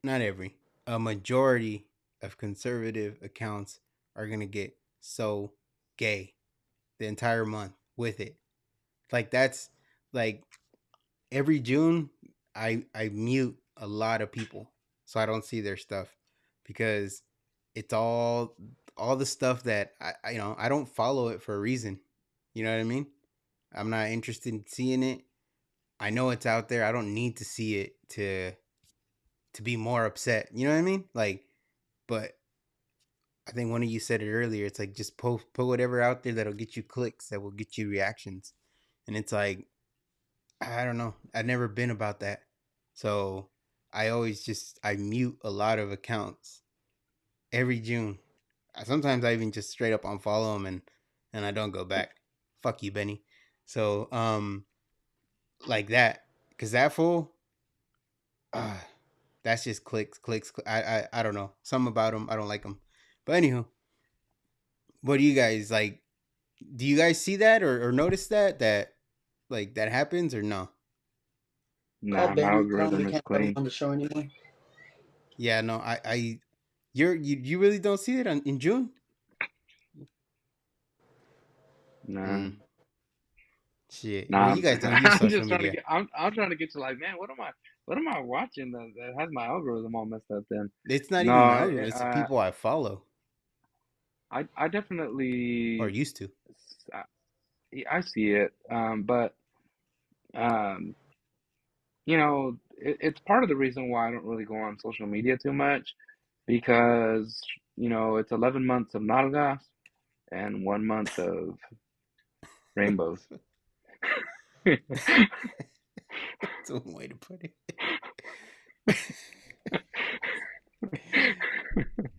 not every, a majority of conservative accounts are gonna get so gay the entire month with it. Like that's like every June, I mute a lot of people so I don't see their stuff because it's all the stuff that I don't follow it for a reason. You know what I mean? I'm not interested in seeing it. I know it's out there. I don't need to see it to be more upset. You know what I mean? Like, but I think one of you said it earlier. It's like just put whatever out there that'll get you clicks, that will get you reactions, and it's like I don't know. I've never been about that, so I always just I mute a lot of accounts every June. Sometimes I even just straight up unfollow them and I don't go back. Fuck you, Benny. So like that, cause that fool, uh, that's just clicks. I don't know. Something about him. I don't like him. But anywho, what do you guys like? Do you guys see that or notice that like that happens or no? Call Nah, my Benny. Tell him we algorithm is can't have him clean. on the show anymore. Yeah, no. I You really don't see it in June? Nah, Mm, shit. Well, nah. you guys don't use I'm social just trying to media. get. I'm trying to get you like, man, what am I watching that has my algorithm all messed up? Then It's not no, even my algorithm. It's the people I follow I or definitely used to. I, I see it. But um, it's part of the reason why I don't really go on social media too much because it's 11 months of nalgas and 1 month of rainbows. That's one way to put it.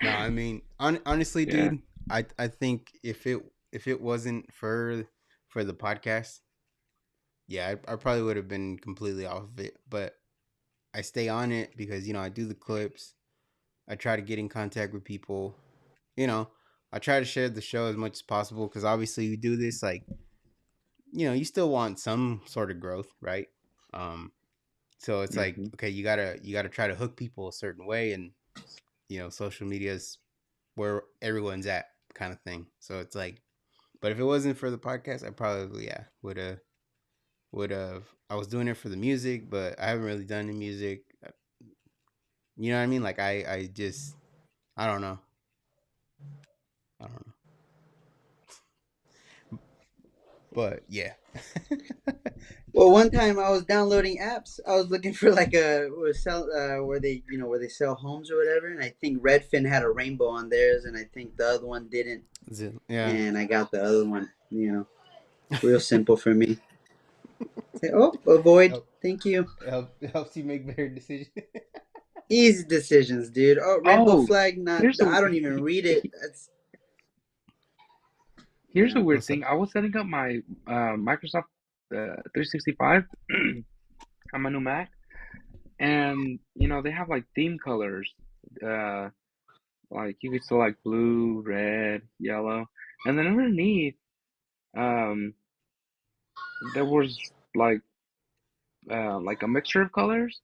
No, I mean, honestly, Yeah. dude, I think if it wasn't for the podcast, yeah, I probably would have been completely off of it. But I stay on it because I do the clips. I try to get in contact with people. You know, I try to share the show as much as possible because obviously you do this like you still want some sort of growth, right? Um, so it's like Hmm. okay, you gotta try to hook people a certain way, and social media is where everyone's at, kind of thing. So it's like, but if it wasn't for the podcast, I probably would have. I was doing it for the music, but I haven't really done any music. You know what I mean? Like I just I don't know. I don't know. But yeah. Well, one time I was downloading apps. I was looking for like where they where they sell homes or whatever, and I think Redfin had a rainbow on theirs, and I think the other one didn't, Yeah. and I got the other one. Real simple for me. Say, oh, avoid. Help, Thank you. helps you make better decisions. Easy decisions, dude. Oh, rainbow Oh, flag. Not. here's a I don't even read it. That's here's a weird What's up? thing. I was setting up my Microsoft 365 on my new Mac, and they have like theme colors. Uh, like you could select blue, red, yellow, and then underneath, um, there was like a mixture of colors.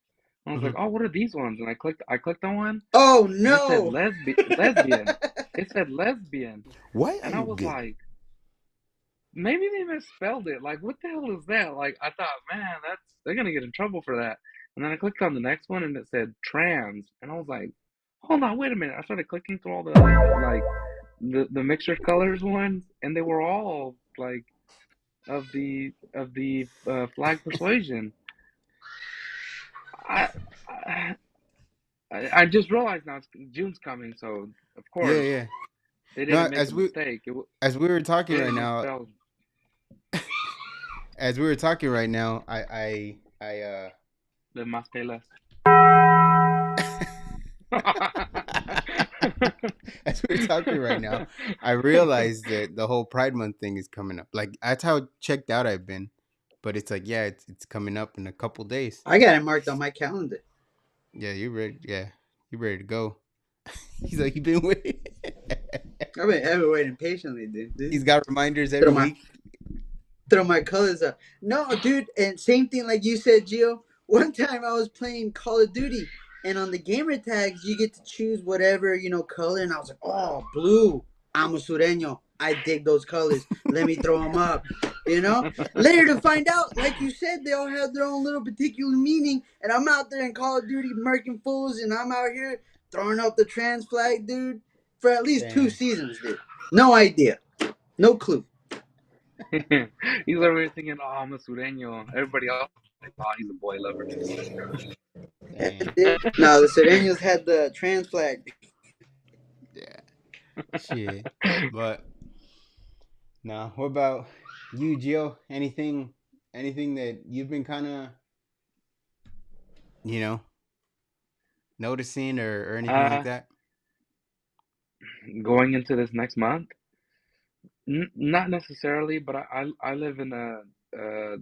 I was Hmm. like, oh, what are these ones? And I clicked on one, oh and it said no. lesbian. It said lesbian, Why are and I you was gay? like, maybe they misspelled it. Like, what the hell is that? Like, I thought, man, they're gonna get in trouble for that. And then I clicked on the next one, and it said trans, and I was like, hold on, wait a minute. I started clicking through all the like the mixture of colors ones, and they were all like of the flag persuasion. I, I I just realized now June's coming, so of Yeah, course yeah. they didn't No, make a mistake. as we were They talking right didn't now, misspell. as we were talking right now, I The más pelas. as we were talking right now, I realized that the whole Pride Month thing is coming up. Like that's how checked out I've been. But it's like, yeah, it's coming up in a couple days. I got it marked on my calendar. Yeah, you ready? Yeah, you ready to go? He's like, you been waiting. I've been waiting patiently, dude. He's got reminders Throw every my week. throw my colors up. No, dude, and same thing like you said, Gio. One time I was playing Call of Duty, and on the gamer tags you get to choose whatever color, and I was like, oh, blue. I'm a sureño. I dig those colors. Let me throw them up. Later to find out, like you said, they all have their own little particular meaning, and I'm out there in Call of Duty murking fools, and I'm out here throwing up the trans flag, dude, for at least 2 seasons, dude. No idea, no clue. He's over here thinking, "Oh, I'm a sureño." Everybody else, is like, "Oh, he's a boy lover." Damn. No, the Serenios had the trans flag. Yeah. Shit. But no. What about you, Gio? Anything that you've been kind of you know noticing or anything like uh, that? Going into this next month, not necessarily, but I live in a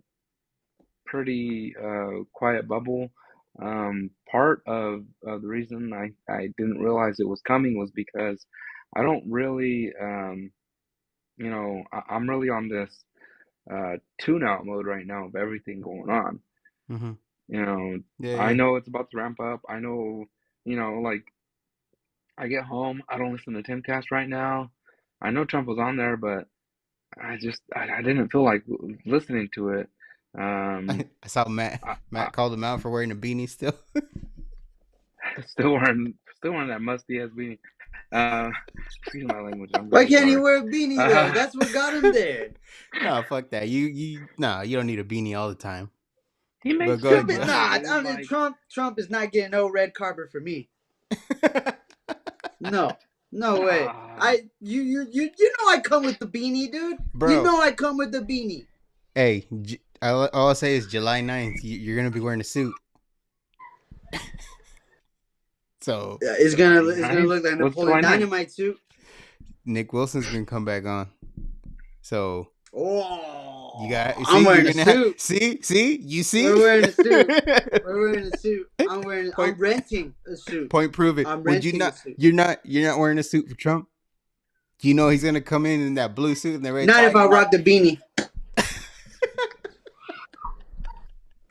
pretty quiet bubble. Part of the reason I didn't realize it was coming was because I don't really I'm really on this tune out mode right now of everything going on. Mm-hmm. You know, Yeah, I yeah. know it's about to ramp up. I know, like I get home. I don't listen to Timcast right now. I know Trump was on there, but I didn't feel like listening to it. Um, I saw Matt. I Matt called him out for wearing a beanie still. still wearing that musty ass beanie. Uh, excuse my language. I'm Why very can't he sorry. wear a beanie though? Uh, That's what got him there. No, fuck that. You don't need a beanie all the time. he But makes go good ahead, Trump is Gio. money, nah. dude. Like Trump is not getting no red carpet for me. No, no way. ah, You know I come with the beanie, dude. You Bro, know I come with the beanie. hey, all I'll say is July 9th, you're going to be wearing a suit. So Yeah, July it's gonna 9th. look like What's Napoleon July 9th? Dynamite suit. Nick Wilson's going to come back on. So you got, Oh, I'm see, you're wearing a going to have, suit. you We're see? wearing a suit. We're wearing a suit. I'm point, renting a suit. point prove it. I'm Would you renting a not, suit. you're not wearing a suit for Trump? You know he's going to come in that blue suit and the red Not tie. if I rock the beanie.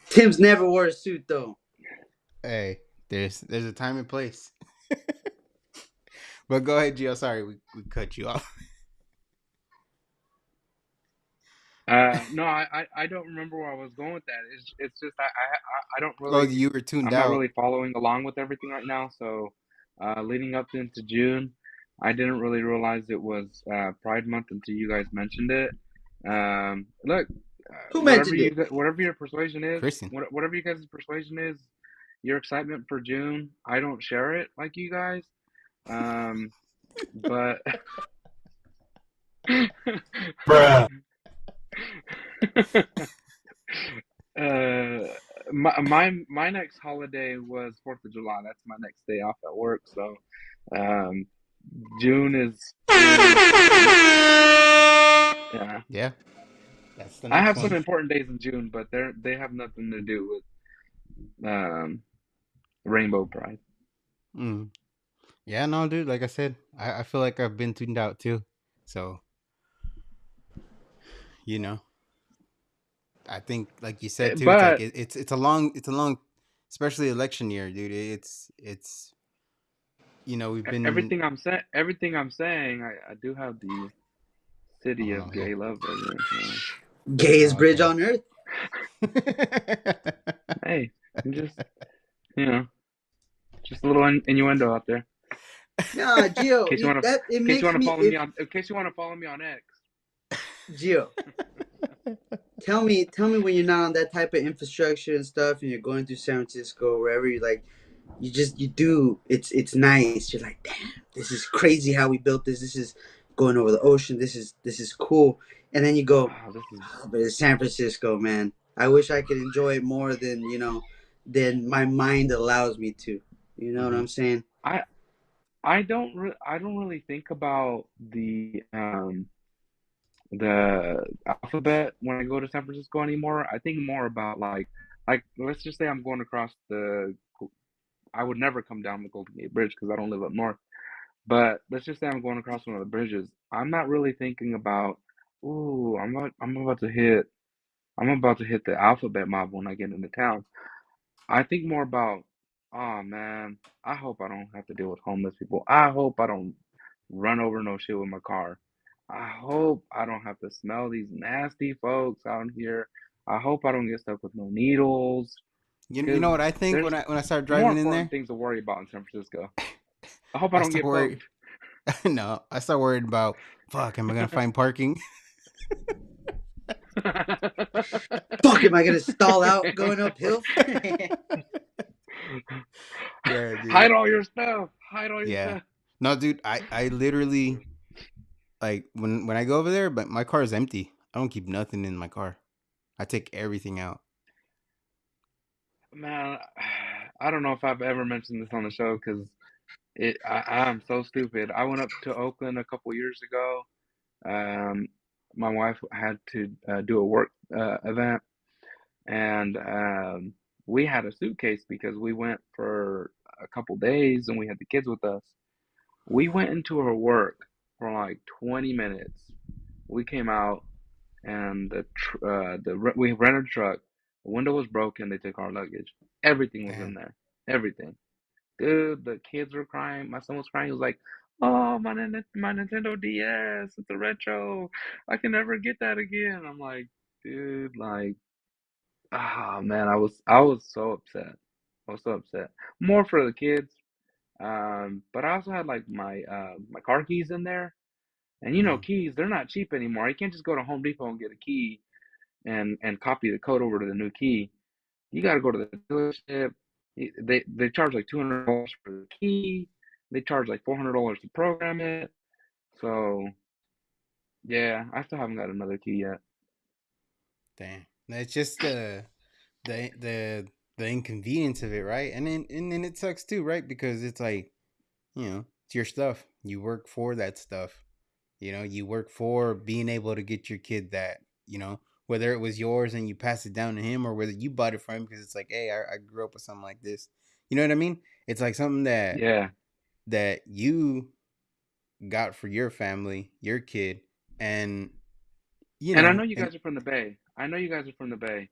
Tim's never wore a suit though. Hey, there's a time and place. But go ahead, Gio. Sorry, we cut you off. No, I don't remember where I was going with that. It's just I don't Oh, really you were tuned I'm not out. really following along with everything right now. So, leading up into June, I didn't really realize it was Pride Month until you guys mentioned it. Look, Who mentioned it? whatever your persuasion is, Kristen. whatever you guys' persuasion is, your excitement for June, I don't share it like you guys. Um, but Uh, my next holiday was 4th of July. That's my next day off at work. So, um, June is yeah. Yeah, that's the I next have some one. important days in June, but they have nothing to do with Rainbow Pride. Mm. Yeah, no, dude. Like I said, I feel like I've been tuned out too. So you know, I think like you said too. It's like But it's a long, especially election year, dude. It's we've been. everything I'm saying, I do have the city Oh of yeah. gay love right here. So, Gayest Oh, bridge okay. on earth. hey, just you know, just a little innuendo out there. Nah, Gio, In case you want to, that it in case you makes want to me. follow me If on, in case you want to follow me on X. Gio, tell me when you're not on that type of infrastructure and stuff, and you're going through San Francisco, wherever you like, you do. It's nice. You're like, damn, this is crazy how we built this. This is going over the ocean. This is cool. And then you go, Oh, this is oh, but it's San Francisco, man. I wish I could enjoy it more than my mind allows me to. You know what Hmm. I'm saying? I I don't really think about the alphabet when I go to San Francisco anymore. I think more about like let's just say I'm going across the I would never come down the Golden Gate Bridge because I don't live up north. But let's just say I'm going across one of the bridges. I'm not really thinking about, ooh, I'm about to hit the alphabet mob when I get into town. I think more about, oh man, I hope I don't have to deal with homeless people. I hope I don't run over no shit with my car. I hope I don't have to smell these nasty folks out here. I hope I don't get stuck with no needles. You Because know what I think there's when I start more driving in important there, things to worry about in San Francisco. I hope I I don't start get worried. poked. No, I start worried about fuck. Am I gonna find parking? Fuck, am I gonna stall out going uphill? Yeah, dude. Hide all your stuff. Hide all your Yeah. stuff. No, dude. I literally like when I go over there, but my car is empty. I don't keep nothing in my car. I take everything out. Man, I don't know if I've ever mentioned this on the show because I'm so stupid. I went up to Oakland a couple years ago. Um, my wife had to do a work event, and we had a suitcase because we went for a couple days and we had the kids with us. We went into her work for like 20 minutes. We came out and we rented a truck. The window was broken. They took our luggage. Everything was in Damn. there. Everything. dude, the kids were crying. My son was crying. He was like, "Oh, my Nintendo DS, it's a retro. I can never get that again." I'm like, dude, like, ah, man, I was so upset. I was so upset. More for the kids. But I also had like my car keys in there. And Mm. keys, they're not cheap anymore. You can't just go to Home Depot and get a key and copy the code over to the new key. You got to go to the dealership. They charge like $200 for the key. They charge like $400 to program it. So yeah, I still haven't got another key yet. Damn. That's just the the the inconvenience of it, right? And then it sucks too, right? Because it's like, it's your stuff. You work for that stuff. You work for being able to get your kid that, whether it was yours and you pass it down to him, or whether you bought it for him because it's like, hey, I grew up with something like this. You know what I mean? It's like something that Yeah, you got for your family, your kid, and and I know you and guys are from the Bay. I know you guys are from the Bay,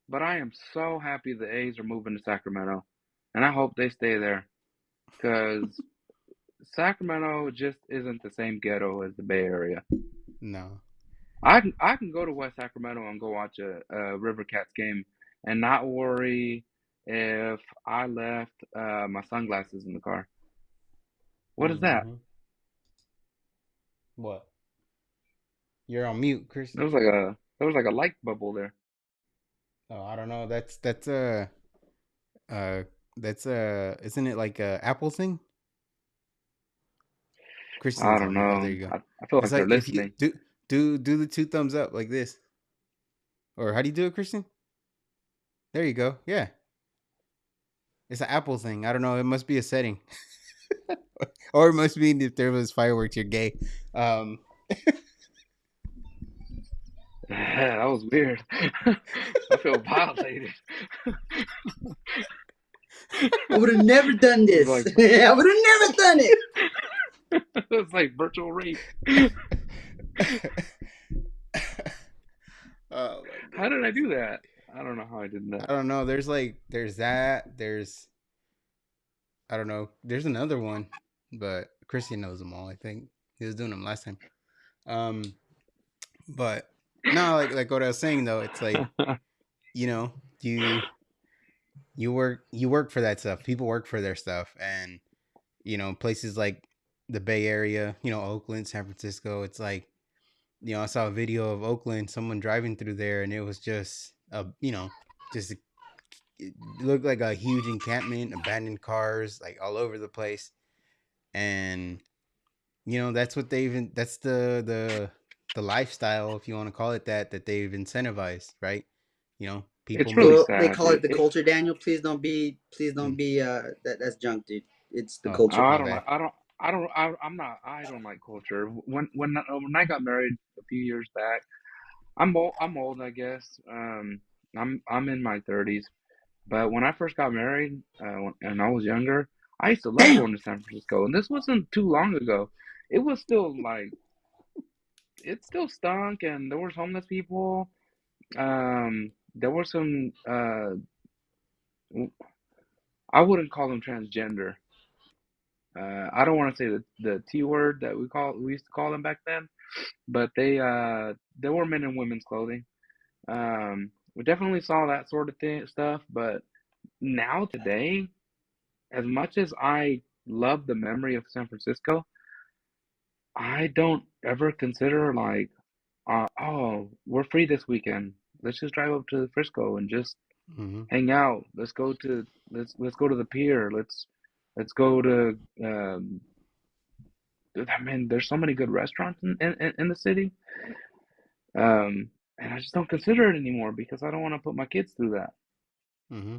but I am so happy the A's are moving to Sacramento, and I hope they stay there because Sacramento just isn't the same ghetto as the Bay Area. no. I can go to West Sacramento and go watch a River Cats game and not worry if I left my sunglasses in the car. What is that? Hmm. What? You're on mute, Chris. There was like a light bubble there. Oh, I don't know. Uh isn't it like a Apple thing? I Kristen's don't on it. Oh, know. there you go. I feel It's like they're like if you listening. do the two thumbs up like this. Or how do you do it, Kristen? There you go. Yeah. It's an Apple thing. I don't know. It must be a setting. Or it must mean if there was fireworks, you're gay. Um Yeah, that was weird. I feel violated. I would have never done It was this. like I would have never done it. it was like virtual rape. Oh my How did I goodness. do that? I don't know how I did I that. don't know. There's that. I don't know. There's another one, but Christian knows them all. I think he was doing them last time. Um, but no, like what I was saying though, it's like, you know, you you work for that stuff. People work for their stuff, and places like the Bay Area, Oakland, San Francisco. It's like, I saw a video of Oakland, someone driving through there, and it was just just it looked like a huge encampment, abandoned cars like all over the place, and that's what that's the lifestyle, if you want to call it that, they've incentivized, right? People It's really make Well, they sad. call it the culture, Daniel. Please don't mm, be that's junk, dude. It's the oh, culture. I my don't bad. like. I'm not. I don't like culture. When I got married a few years back, I'm old, I guess. I'm in my 30s. But when I first got married, and I was younger, I used to love Damn. going to San Francisco, and this wasn't too long ago. It was still like it still stunk, and there was homeless people. There were some. I wouldn't call them transgender. I don't want to say the T word that we used to call them back then, but they were men in women's clothing. We definitely saw that sort of thing stuff, but now today, as much as I love the memory of San Francisco, I don't ever consider like, oh, we're free this weekend. Let's just drive up to Frisco and just Mm-hmm. hang out. Let's go to the pier. Let's go to. I mean, there's so many good restaurants in the city. And I just don't consider it anymore because I don't want to put my kids through that. Mm-hmm.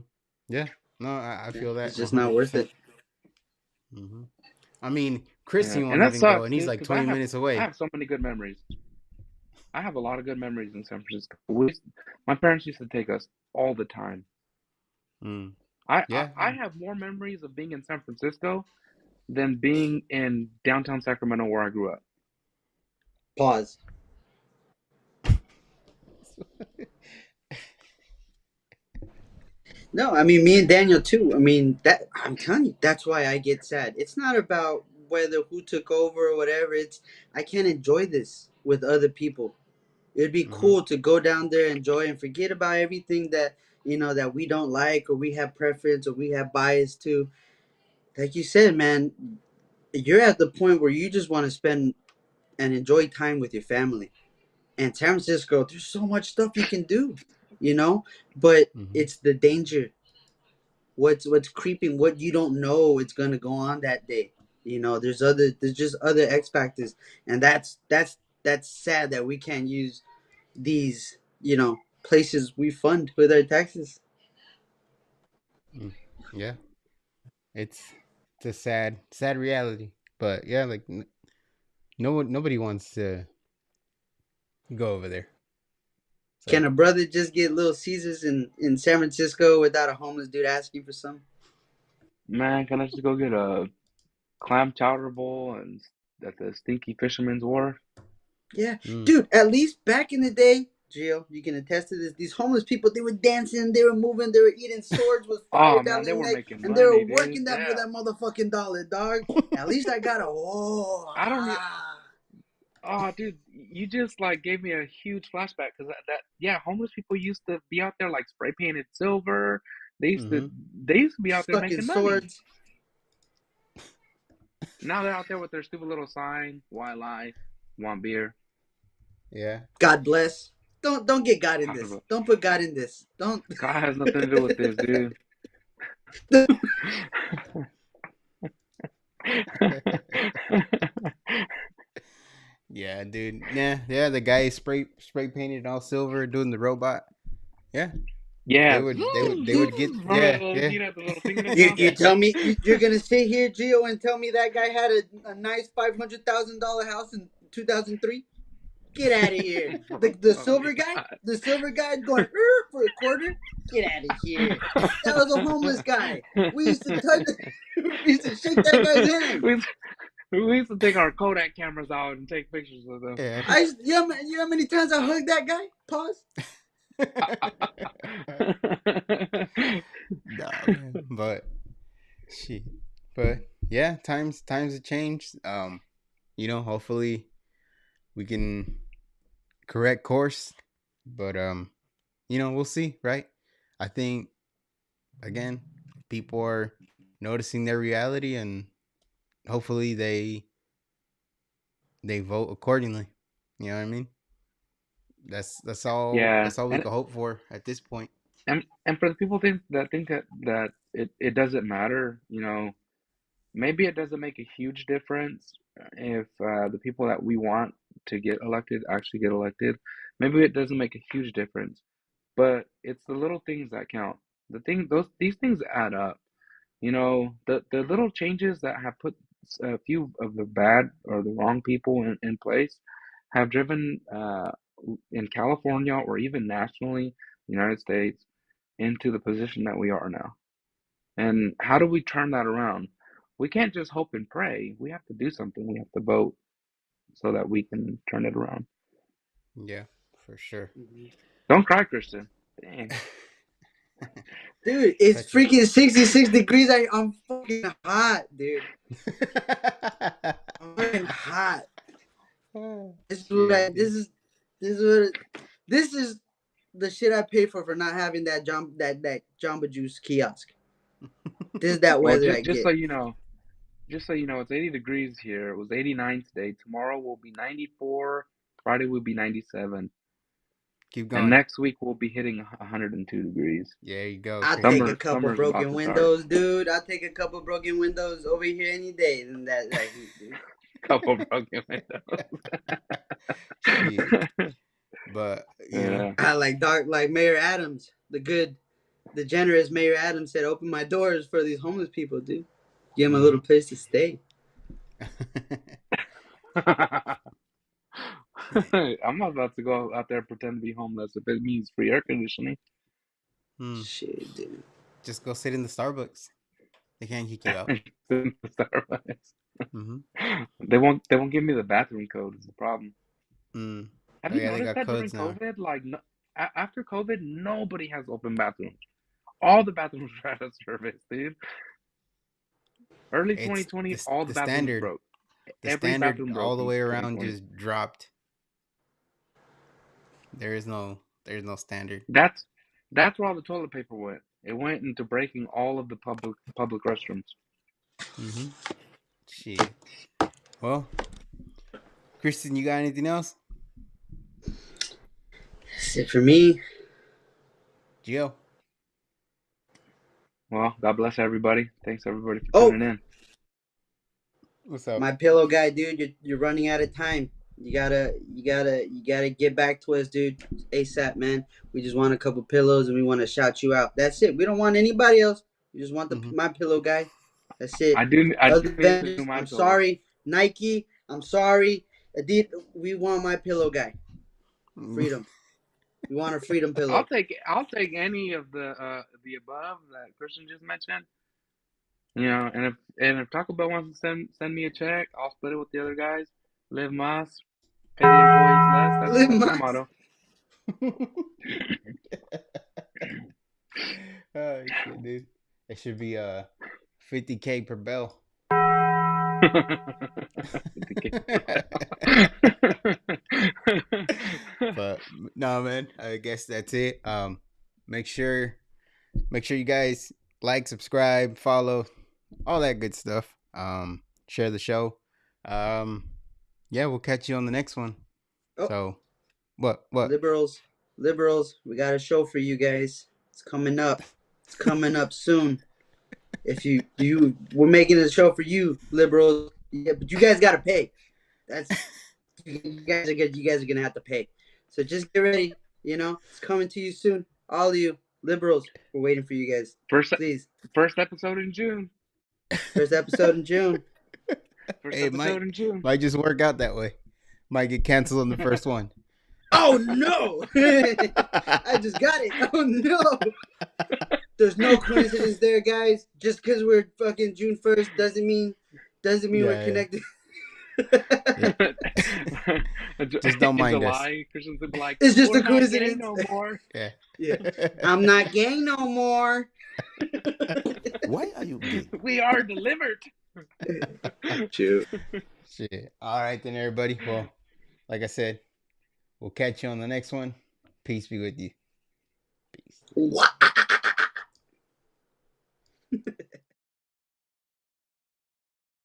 Yeah. No, I Yeah, feel it's that just not worth 100%. it. Mm-hmm. I mean, Yeah, Christian and won't that even go, sucks, and he's dude, like because 20 minutes I away. have so many good memories. I have a lot of good memories in San Francisco. My parents used to take us all the time. Mm. I Yeah. have more memories of being in San Francisco than being in downtown Sacramento where I grew up. Pause. No, I mean me and Daniel too. I mean that I'm telling you, that's why I get sad. It's not about whether who took over or whatever. It's I can't enjoy this with other people. It'd be Mm-hmm. cool to go down there, enjoy, and forget about everything that that we don't like or we have preference or we have bias to. Like you said, man, you're at the point where you just want to spend and enjoy time with your family. And San Francisco, there's so much stuff you can do, you know, but Mm-hmm. it's the danger. What's creeping? What you don't know it's gonna go on that day. There's just other X factors, and that's sad that we can't use these places we fund with our taxes. Mm. Yeah, it's it's a sad reality. But yeah, like nobody wants to go over there. So Can a brother just get Little Caesars in San Francisco without a homeless dude asking for some? Man, can I just go get a clam chowder bowl and at the Stinky Fisherman's Wharf? Yeah, mm, dude. At least back in the day, Gio, you can attest to this. These homeless people, they were dancing, they were moving, they were eating swords with fire Oh down man, they their were neck, making and they were money, dude. working that for Yeah. that motherfucking dollar, dog. At least I got a I don't. ah. Oh, dude, you just like gave me a huge flashback because yeah, homeless people used to be out there like spray painted silver. They used to mm-hmm. they used to be out there Stuck in making money. swords. Now they're out there with their stupid little sign, "Why lie? Want beer?" Yeah. God bless. Don't get God in God, this. Don't put God in this. Don't. God has nothing to do with this, dude. Yeah, dude. Yeah. The guy spray painted all silver doing the robot. Yeah, they Yeah, would they would they would get yeah yeah you know the little finger You sound. you tell me you're gonna sit here, Gio, and tell me that guy had a nice $500,000 house in 2003? Get out of here. The Oh silver guy, God. the silver guy going for a quarter. Get out of here. That was a homeless guy. We used to touch. We used to shake that guy's hand. we, used, we used to take our Kodak cameras out and take pictures of them. yeah. You know how many times I hugged that guy? Pause. Nah, man. But shit. But yeah, times have changed. Hopefully we can correct course. But we'll see, right? I think again, people are noticing their reality and hopefully they vote accordingly. You know what I mean? That's all Yeah, that's all we can hope for at this point. and for the people think that it doesn't matter, maybe it doesn't make a huge difference if the people that we want to get elected actually get elected. Maybe it doesn't make a huge difference, but it's the little things that count. These things add up. The little changes that have put a few of the bad or the wrong people in place have driven in California or even nationally, United States, into the position that we are now. And how do we turn that around? We can't just hope and pray. We have to do something. We have to vote so that we can turn it around. Yeah, for sure. Don't cry, Christian. Dang. Dude, it's Touchy. freaking 66 degrees. I'm fucking hot, dude. I'm fucking hot. This is what I, Shit, dude. this is what this is the shit I pay for not having that Jamba Juice kiosk. This is that Well, weather just I just get. so you know, it's 80 degrees here. It was 89 today. Tomorrow will be 94. Friday will be 97. Keep And going. next week we'll be hitting 102 degrees. Yeah, there you go, I'll take Christian. a couple Summer's about broken to start. windows, dude. I'll take a couple broken windows over here any day than that heat, dude. Couple broken windows. Shit. But Yeah. I like Mayor Adams, the generous Mayor Adams said, open my doors for these homeless people, dude. Give them a little mhm. place to stay. I'm not about to go out there and pretend to be homeless if it means free air conditioning. Hmm. Shit, dude. Just go sit in the Starbucks. They can't kick you out. In the Starbucks. Mm-hmm. They won't give me the bathroom code is the problem. Mm. Have Oh you yeah, they noticed got that during codes now. COVID? Like, no, after COVID, nobody has open bathrooms. All the bathrooms were out of service, dude. Early It's 2020, all the bathrooms broke. the Every standard bathroom all broke the in way around 2020. just dropped. There's no standard. That's where all the toilet paper went. It went into breaking all of the public restrooms. Mm-hmm. Shit. Well, Kristen, you got anything else? That's it for me. Gio? Well, God bless everybody. Thanks everybody for Oh, tuning in. What's up? my pillow guy, dude, you're running out of time. You gotta get back to us, dude, ASAP, man. We just want a couple pillows and we want to shout you out. That's it. We don't want anybody else. We just want the Mm-hmm. my pillow guy. That's it. I do Other need than to do just, my I'm pillows. sorry, Nike. I'm sorry, Adidas. We want my pillow guy. Freedom. We want a freedom pillow. I'll take any of the above that Christian just mentioned. You know, and if Taco Bell wants to send me a check, I'll split it with the other guys. Live mas, pay the employees less. Live That's my my. motto. Oh shit, dude. It should be $50K per bell. But no, man. I guess that's it. Make sure you guys like, subscribe, follow, all that good stuff. Share the show. Yeah, we'll catch you on the next one. Oh, So, what? liberals, we got a show for you guys. It's coming up. It's coming up soon. If we're making a show for you, liberals. Yeah, but you guys gotta pay. That's you guys are gonna have to pay. So just get ready. You know, it's coming to you soon. All of you liberals, we're waiting for you guys. Please, First episode in June. first episode in June. First Hey, episode in June. might just work out that way. Might get canceled on the first one. Oh no! I just got it. Oh no! There's no coincidence there, guys. Just because we're fucking June 1st doesn't mean we're connected. Just don't mind July, Christians would be like, It's just we're a not gay coincidence. no more. Yeah. Yeah. I'm not gay no more. Why are you gay? We are delivered. Shoot. Shit. All right then, everybody. Well, like I said, we'll catch you on the next one. Peace be with you. Peace. What?